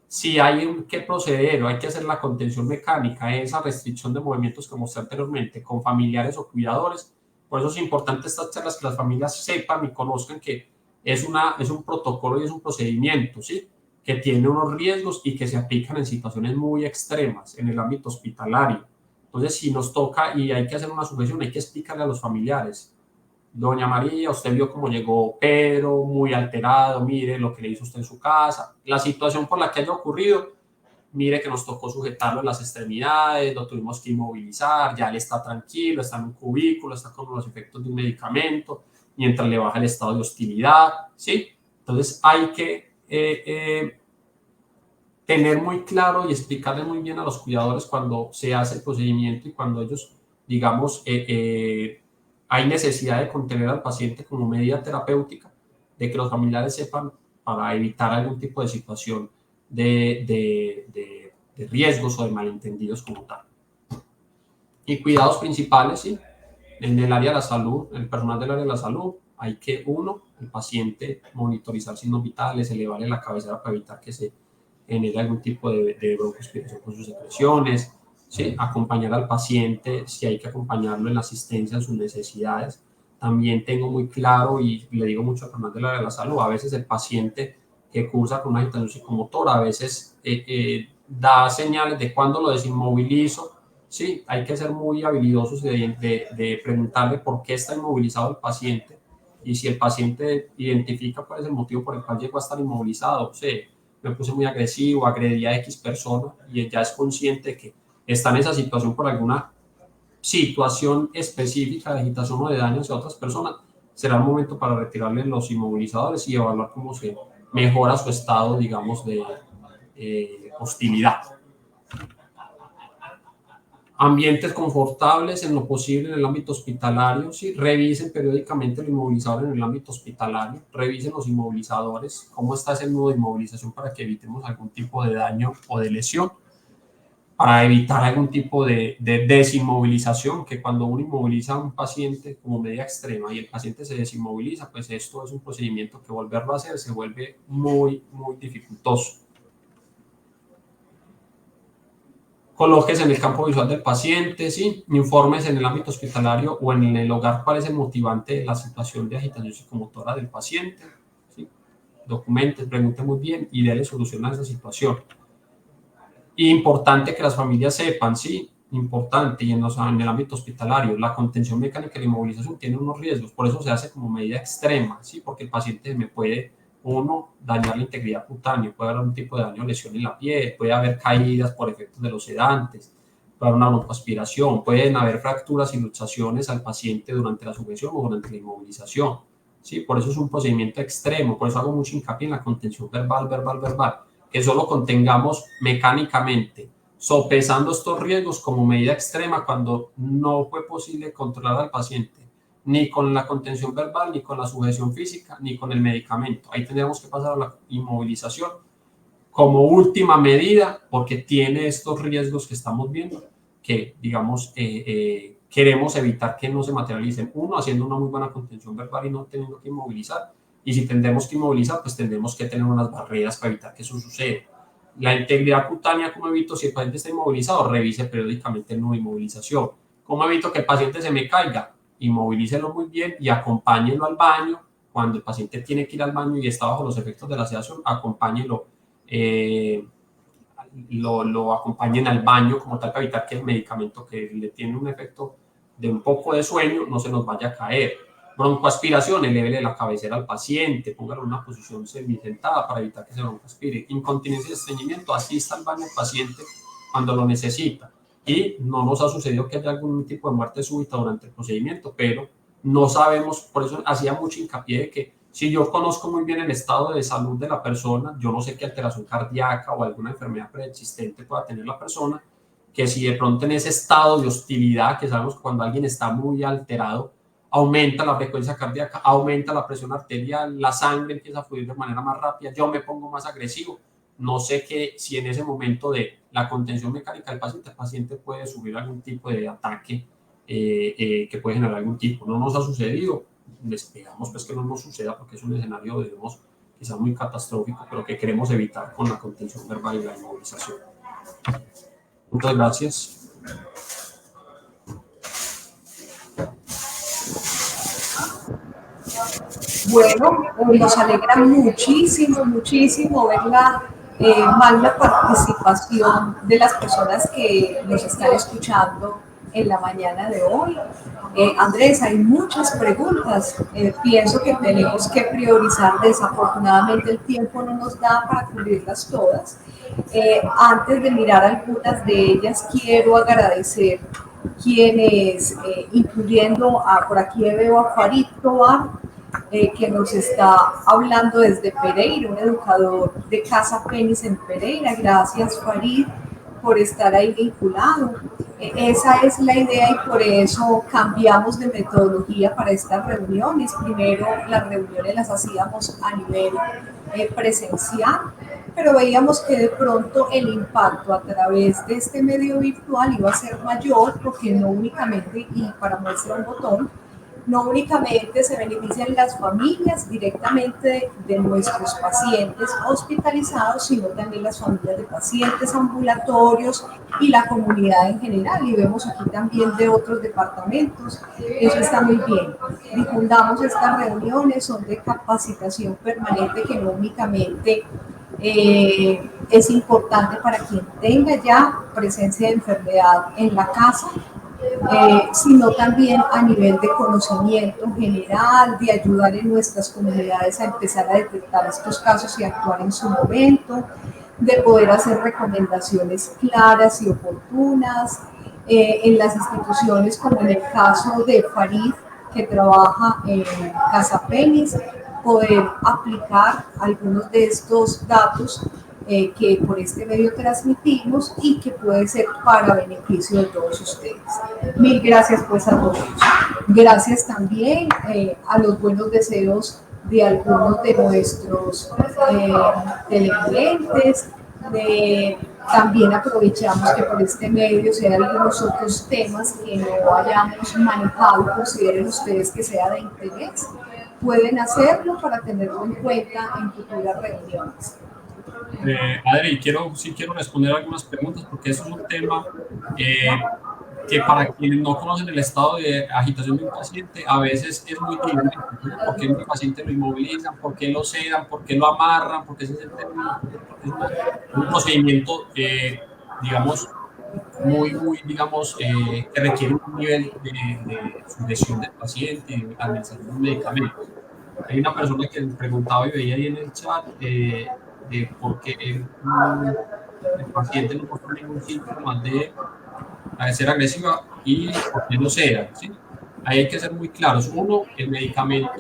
Si hay que proceder o hay que hacer la contención mecánica, esa restricción de movimientos que mostré anteriormente con familiares o cuidadores, por eso es importante estas charlas, que las familias sepan y conozcan que es un protocolo y es un procedimiento, ¿sí? Que tiene unos riesgos y que se aplican en situaciones muy extremas en el ámbito hospitalario. Entonces, si nos toca y hay que hacer una sujeción, hay que explicarle a los familiares: doña María, usted vio cómo llegó Pedro, muy alterado, mire lo que le hizo usted en su casa, la situación por la que haya ocurrido, mire que nos tocó sujetarlo en las extremidades, lo tuvimos que inmovilizar, ya él está tranquilo, está en un cubículo, está con los efectos de un medicamento, mientras le baja el estado de hostilidad, ¿sí? Entonces hay que tener muy claro y explicarle muy bien a los cuidadores cuando se hace el procedimiento y cuando ellos, digamos, hay necesidad de contener al paciente como medida terapéutica, de que los familiares sepan para evitar algún tipo de situación de riesgos o de malentendidos como tal. Y cuidados principales, ¿sí? En el área de la salud, el personal del área de la salud, hay que, uno, el paciente monitorizar signos vitales, elevarle la cabecera para evitar que se genere algún tipo de broncoaspiración con sus secreciones, ¿sí? Acompañar al paciente, si hay que acompañarlo en la asistencia, en sus necesidades. También tengo muy claro, y le digo mucho al personal del área de la salud, a veces el paciente que cursa con una agitación psicomotora, a veces da señales de cuándo lo desinmovilizo. Sí, hay que ser muy habilidosos de preguntarle por qué está inmovilizado el paciente, y si el paciente identifica cuál es el motivo por el cual llegó a estar inmovilizado. O sea, me puse muy agresivo, agredí a X persona, y ya es consciente de que está en esa situación por alguna situación específica de agitación o de daño hacia otras personas, será el momento para retirarle los inmovilizadores y evaluar cómo se mejora su estado, digamos, de hostilidad. Ambientes confortables en lo posible en el ámbito hospitalario, ¿sí? Revisen periódicamente el inmovilizador en el ámbito hospitalario, revisen los inmovilizadores, cómo está ese nudo de inmovilización para que evitemos algún tipo de daño o de lesión, para evitar algún tipo de desinmovilización, que cuando uno inmoviliza a un paciente como medida extrema y el paciente se desinmoviliza, pues esto es un procedimiento que volverlo a hacer se vuelve muy, muy dificultoso. Colóquese en el campo visual del paciente, ¿sí? Informes en el ámbito hospitalario o en el hogar cuál es el motivante de la situación de agitación psicomotora del paciente, ¿sí? Documente, pregunte muy bien y déle solución a esa situación. Y importante que las familias sepan, ¿sí? Importante, y en el ámbito hospitalario, la contención mecánica y la inmovilización tiene unos riesgos, por eso se hace como medida extrema, ¿sí? Porque el paciente me puede, uno, dañar la integridad cutánea, puede haber algún tipo de daño o lesión en la piel, puede haber caídas por efectos de los sedantes, puede haber una broncoaspiración, pueden haber fracturas y luxaciones al paciente durante la sujeción o durante la inmovilización, ¿sí? Por eso es un procedimiento extremo, por eso hago mucho hincapié en la contención verbal, que solo contengamos mecánicamente, sopesando estos riesgos como medida extrema cuando no fue posible controlar al paciente, ni con la contención verbal, ni con la sujeción física, ni con el medicamento. Ahí tendríamos que pasar a la inmovilización como última medida, porque tiene estos riesgos que estamos viendo, que, digamos, queremos evitar que no se materialicen. Uno, haciendo una muy buena contención verbal y no teniendo que inmovilizar. Y si tendremos que inmovilizar, pues tendremos que tener unas barreras para evitar que eso suceda. La integridad cutánea, ¿cómo evito? Si el paciente está inmovilizado, revise periódicamente el nudo de inmovilización. ¿Cómo evito que el paciente se me caiga? Inmovilícelo muy bien y acompáñelo al baño. Cuando el paciente tiene que ir al baño y está bajo los efectos de la sedación, acompáñelo, lo acompañen al baño como tal para evitar que el medicamento que le tiene un efecto de un poco de sueño no se nos vaya a caer. Broncoaspiración, eleve la cabecera al paciente, póngalo en una posición semisentada para evitar que se broncoaspire. Incontinencia y estreñimiento, asista al baño al paciente cuando lo necesita. Y no nos ha sucedido que haya algún tipo de muerte súbita durante el procedimiento, pero no sabemos, por eso hacía mucho hincapié de que si yo conozco muy bien el estado de salud de la persona, yo no sé qué alteración cardíaca o alguna enfermedad preexistente pueda tener la persona, que si de pronto en ese estado de hostilidad, que sabemos que cuando alguien está muy alterado, aumenta la frecuencia cardíaca, aumenta la presión arterial, la sangre empieza a fluir de manera más rápida, yo me pongo más agresivo. No sé si en ese momento de la contención mecánica del paciente, el paciente puede sufrir algún tipo de ataque que puede generar algún tipo. No nos ha sucedido, esperamos pues que no nos suceda porque es un escenario, digamos, quizá muy catastrófico, pero que queremos evitar con la contención verbal y la inmovilización. Muchas gracias. Bueno, nos alegra muchísimo, muchísimo ver la magna participación de las personas que nos están escuchando en la mañana de hoy. Andrés, hay muchas preguntas. Pienso que tenemos que priorizar. Desafortunadamente el tiempo no nos da para cubrirlas todas. Antes de mirar algunas de ellas, quiero agradecer quienes, incluyendo por aquí veo a Farid Tobar, que nos está hablando desde Pereira, un educador de Casa Penis en Pereira. Gracias, Farid, por estar ahí vinculado. Esa es la idea y por eso cambiamos de metodología para estas reuniones. Primero las reuniones las hacíamos a nivel presencial, pero veíamos que de pronto el impacto a través de este medio virtual iba a ser mayor porque no únicamente, y para muestra un botón, no únicamente se benefician las familias directamente de nuestros pacientes hospitalizados, sino también las familias de pacientes ambulatorios y la comunidad en general. Y vemos aquí también de otros departamentos. Eso está muy bien. Difundamos estas reuniones, son de capacitación permanente que no únicamente es importante para quien tenga ya presencia de enfermedad en la casa, sino también a nivel de conocimiento general, de ayudar en nuestras comunidades a empezar a detectar estos casos y actuar en su momento, de poder hacer recomendaciones claras y oportunas en las instituciones, como en el caso de Farid, que trabaja en Casa Penis, poder aplicar algunos de estos datos que por este medio transmitimos y que puede ser para beneficio de todos ustedes. Mil gracias pues a todos. Gracias también a los buenos deseos de algunos de nuestros televidentes. También aprovechamos que por este medio se dan algunos otros temas que no hayamos manejado, consideren ustedes que sea de interés. Pueden hacerlo para tenerlo en cuenta en futuras reuniones. Adri, sí quiero responder algunas preguntas porque eso es un tema que para quienes no conocen el estado de agitación de un paciente, a veces es muy dinámico, ¿no? ¿Por qué un paciente lo inmovilizan? ¿Por qué lo sedan? ¿Por qué lo amarran? ¿Por qué se siente un procedimiento, digamos, digamos, que requiere un nivel de sujeción del paciente y de administración de medicamentos? Hay una persona que preguntaba y veía ahí en el chat de por qué el paciente no muestra ningún síntoma de ser agresiva y por qué no sea, ¿sí? Ahí hay que ser muy claros. Uno, el medicamento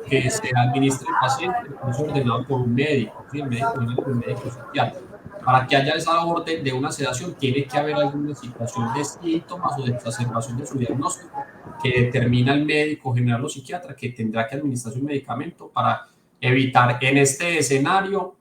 que se administra al paciente es ordenado por un médico, ¿sí? El médico general y el médico psiquiatra. Para que haya esa orden de una sedación, tiene que haber alguna situación de síntomas o de exacerbación de su diagnóstico que determina el médico general o psiquiatra que tendrá que administrar un medicamento para evitar en este escenario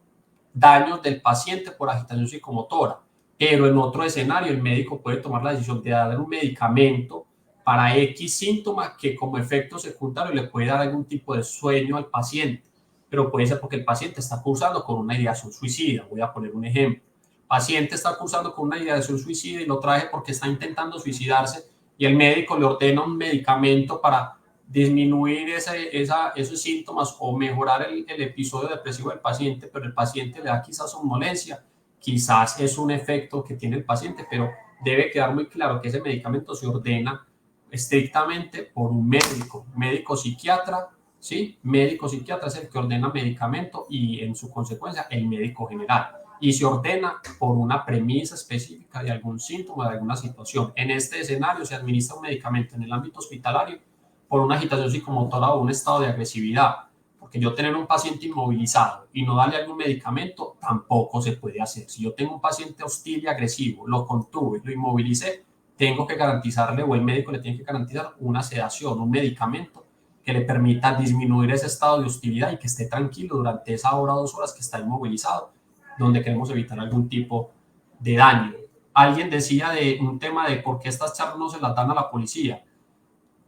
daños del paciente por agitación psicomotora. Pero en otro escenario, el médico puede tomar la decisión de dar un medicamento para X síntoma que como efecto secundario le puede dar algún tipo de sueño al paciente, pero puede ser porque el paciente está cursando con una ideación suicida. Voy a poner un ejemplo. El paciente está cursando con una ideación suicida y lo traje porque está intentando suicidarse y el médico le ordena un medicamento para disminuir esos síntomas o mejorar el episodio depresivo del paciente, pero el paciente le da quizás somnolencia, quizás es un efecto que tiene el paciente, pero debe quedar muy claro que ese medicamento se ordena estrictamente por un médico psiquiatra, ¿sí? Médico psiquiatra es el que ordena medicamento y en su consecuencia el médico general. Y se ordena por una premisa específica de algún síntoma, de alguna situación. En este escenario se administra un medicamento en el ámbito hospitalario por una agitación psicomotora o un estado de agresividad. Porque yo tener un paciente inmovilizado y no darle algún medicamento tampoco se puede hacer. Si yo tengo un paciente hostil y agresivo, lo contuve, lo inmovilicé, tengo que garantizarle o el médico le tiene que garantizar una sedación, un medicamento que le permita disminuir ese estado de hostilidad y que esté tranquilo durante esa hora o 2 horas que está inmovilizado, donde queremos evitar algún tipo de daño. Alguien decía de un tema de por qué estas charlas no se las dan a la policía.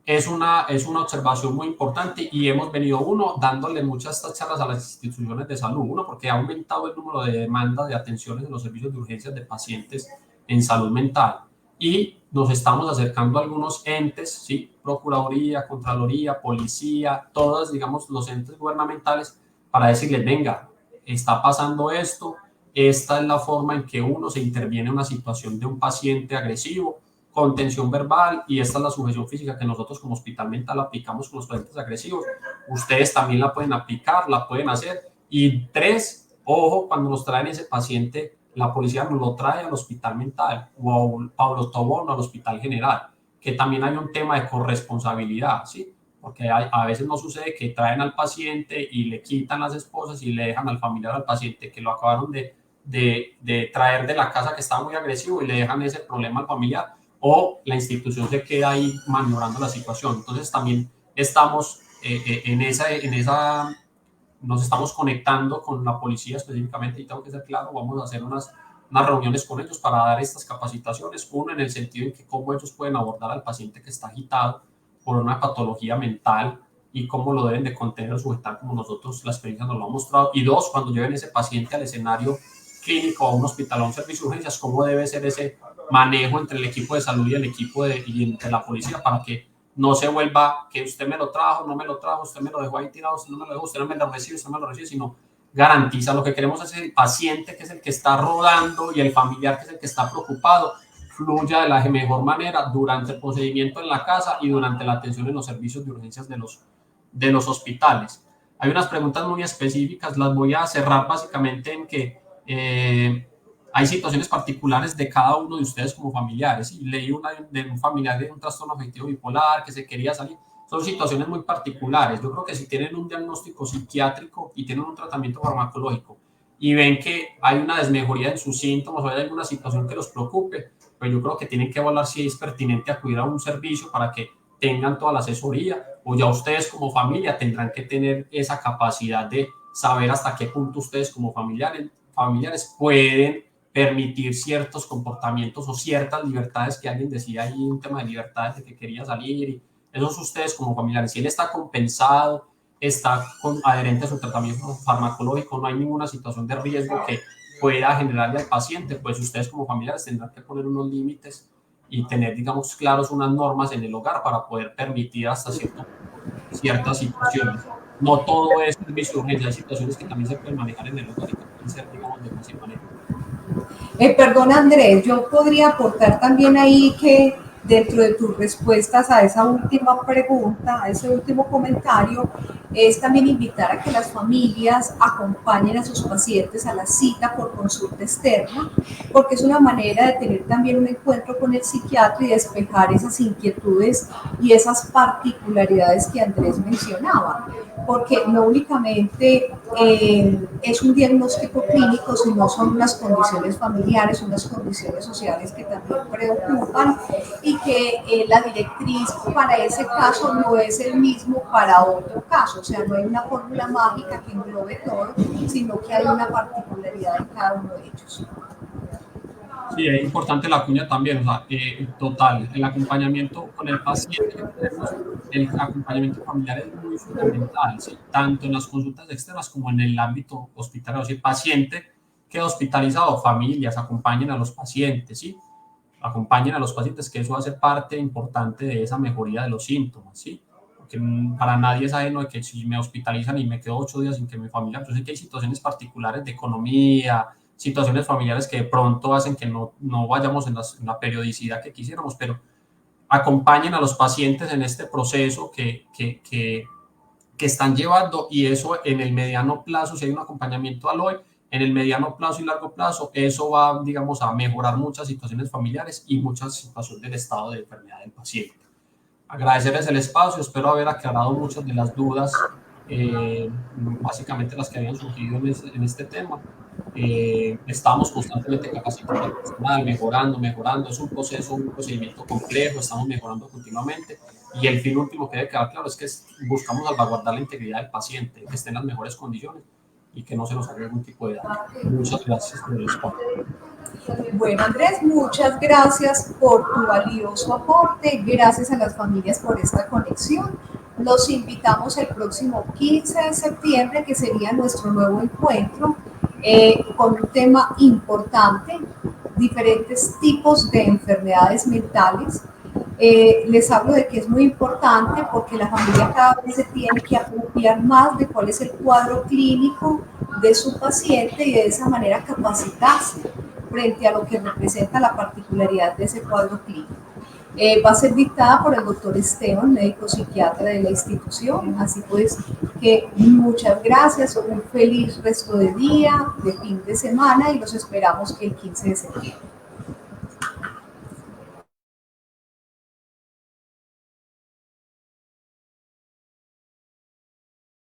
Es una observación muy importante y hemos venido, dándole muchas estas charlas a las instituciones de salud. Porque ha aumentado el número de demandas de atenciones en los servicios de urgencias de pacientes en salud mental. Y nos estamos acercando a algunos entes, ¿sí? Procuraduría, Contraloría, Policía, todos, digamos, los entes gubernamentales, para decirles, venga, está pasando esto, esta es la forma en que uno se interviene en una situación de un paciente agresivo, contención verbal, y esta es la sujeción física que nosotros como hospital mental aplicamos con los pacientes agresivos. Ustedes también la pueden aplicar, la pueden hacer. Y 3, ojo, cuando nos traen ese paciente, la policía nos lo trae al hospital mental o a Pablo Tobón al hospital general, que también hay un tema de corresponsabilidad, ¿sí? Porque a veces no sucede que traen al paciente y le quitan las esposas y le dejan al familiar al paciente que lo acabaron de traer de la casa que estaba muy agresivo y le dejan ese problema al familiar, o la institución se queda ahí maniobrando la situación. Entonces también estamos nos estamos conectando con la policía específicamente, y tengo que ser claro, vamos a hacer unas reuniones con ellos para dar estas capacitaciones, uno en el sentido en que cómo ellos pueden abordar al paciente que está agitado por una patología mental y cómo lo deben de contener o sujetar, como nosotros la experiencia nos lo ha mostrado, y dos, cuando lleven ese paciente al escenario clínico, a un hospital, a un servicio de urgencias, cómo debe ser ese manejo entre el equipo de salud y el equipo y entre la policía, para que no se vuelva que usted me lo trajo, no me lo trajo, usted me lo dejó ahí tirado, usted no me lo dejó, usted no me lo recibe, usted no me lo recibe, sino garantiza. Lo que queremos es el paciente, que es el que está rodando, y el familiar, que es el que está preocupado, fluya de la mejor manera durante el procedimiento en la casa y durante la atención en los servicios de urgencias de los hospitales. Hay unas preguntas muy específicas, las voy a cerrar básicamente en que hay situaciones particulares de cada uno de ustedes como familiares. Y leí una de un familiar de un trastorno afectivo bipolar que se quería salir. Son situaciones muy particulares. Yo creo que si tienen un diagnóstico psiquiátrico y tienen un tratamiento farmacológico y ven que hay una desmejoría en sus síntomas o hay alguna situación que los preocupe, pues yo creo que tienen que evaluar si es pertinente acudir a un servicio para que tengan toda la asesoría, o ya ustedes como familia tendrán que tener esa capacidad de saber hasta qué punto ustedes como familiares pueden permitir ciertos comportamientos o ciertas libertades que alguien decía ahí, un tema de libertades de que quería salir, y eso es ustedes como familiares. Si él está compensado, está adherente a su tratamiento farmacológico, no hay ninguna situación de riesgo que pueda generarle al paciente, pues ustedes como familiares tendrán que poner unos límites y tener, digamos, claros unas normas en el hogar para poder permitir hasta ciertas situaciones. No todo es servicio de urgencia, hay situaciones que también se pueden manejar en el hogar y que pueden ser, digamos, de fácil manejo. Perdón, Andrés, yo podría aportar también ahí que dentro de tus respuestas a esa última pregunta, a ese último comentario, es también invitar a que las familias acompañen a sus pacientes a la cita por consulta externa, porque es una manera de tener también un encuentro con el psiquiatra y despejar esas inquietudes y esas particularidades que Andrés mencionaba, porque no únicamente es un diagnóstico clínico, sino son unas condiciones familiares, unas condiciones sociales que también preocupan, y que la directriz para ese caso no es el mismo para otro caso. O sea, no hay una fórmula mágica que englobe todo, sino que hay una particularidad en cada uno de ellos. Sí, es importante la cuña también, o sea, total, el acompañamiento con el paciente, el acompañamiento familiar es muy fundamental, ¿sí? Tanto en las consultas externas como en el ámbito hospitalario. Si el paciente queda hospitalizado, familias acompañen a los pacientes, ¿sí? Acompañen a los pacientes, que eso va a ser parte importante de esa mejoría de los síntomas, ¿sí? Porque para nadie es ajeno de que si me hospitalizan y me quedo 8 días sin que mi familia, pues es que hay situaciones particulares de economía, situaciones familiares que de pronto hacen que no vayamos en la periodicidad que quisiéramos, pero acompañen a los pacientes en este proceso que están llevando, y eso en el mediano plazo, si hay un acompañamiento al hoy, en el mediano plazo y largo plazo, eso va, digamos, a mejorar muchas situaciones familiares y muchas situaciones del estado de enfermedad del paciente. Agradecerles el espacio, espero haber aclarado muchas de las dudas, básicamente las que habían surgido en este tema. Estamos constantemente capacitando al personal, mejorando, es un proceso, un procedimiento complejo, estamos mejorando continuamente, y el fin último que debe quedar claro es que buscamos salvaguardar la integridad del paciente, que esté en las mejores condiciones y que no se nos haga ningún tipo de daño. Muchas gracias por el espacio. Bueno, Andrés, muchas gracias por tu valioso aporte, gracias a las familias por esta conexión. Los invitamos el próximo 15 de septiembre, que sería nuestro nuevo encuentro, con un tema importante, diferentes tipos de enfermedades mentales. Les hablo de que es muy importante porque la familia cada vez se tiene que apropiar más de cuál es el cuadro clínico de su paciente, y de esa manera capacitarse frente a lo que representa la particularidad de ese cuadro clínico. Va a ser dictada por el doctor Esteban, médico psiquiatra de la institución. Así pues, que muchas gracias, un feliz resto de día, de fin de semana, y los esperamos el 15 de septiembre.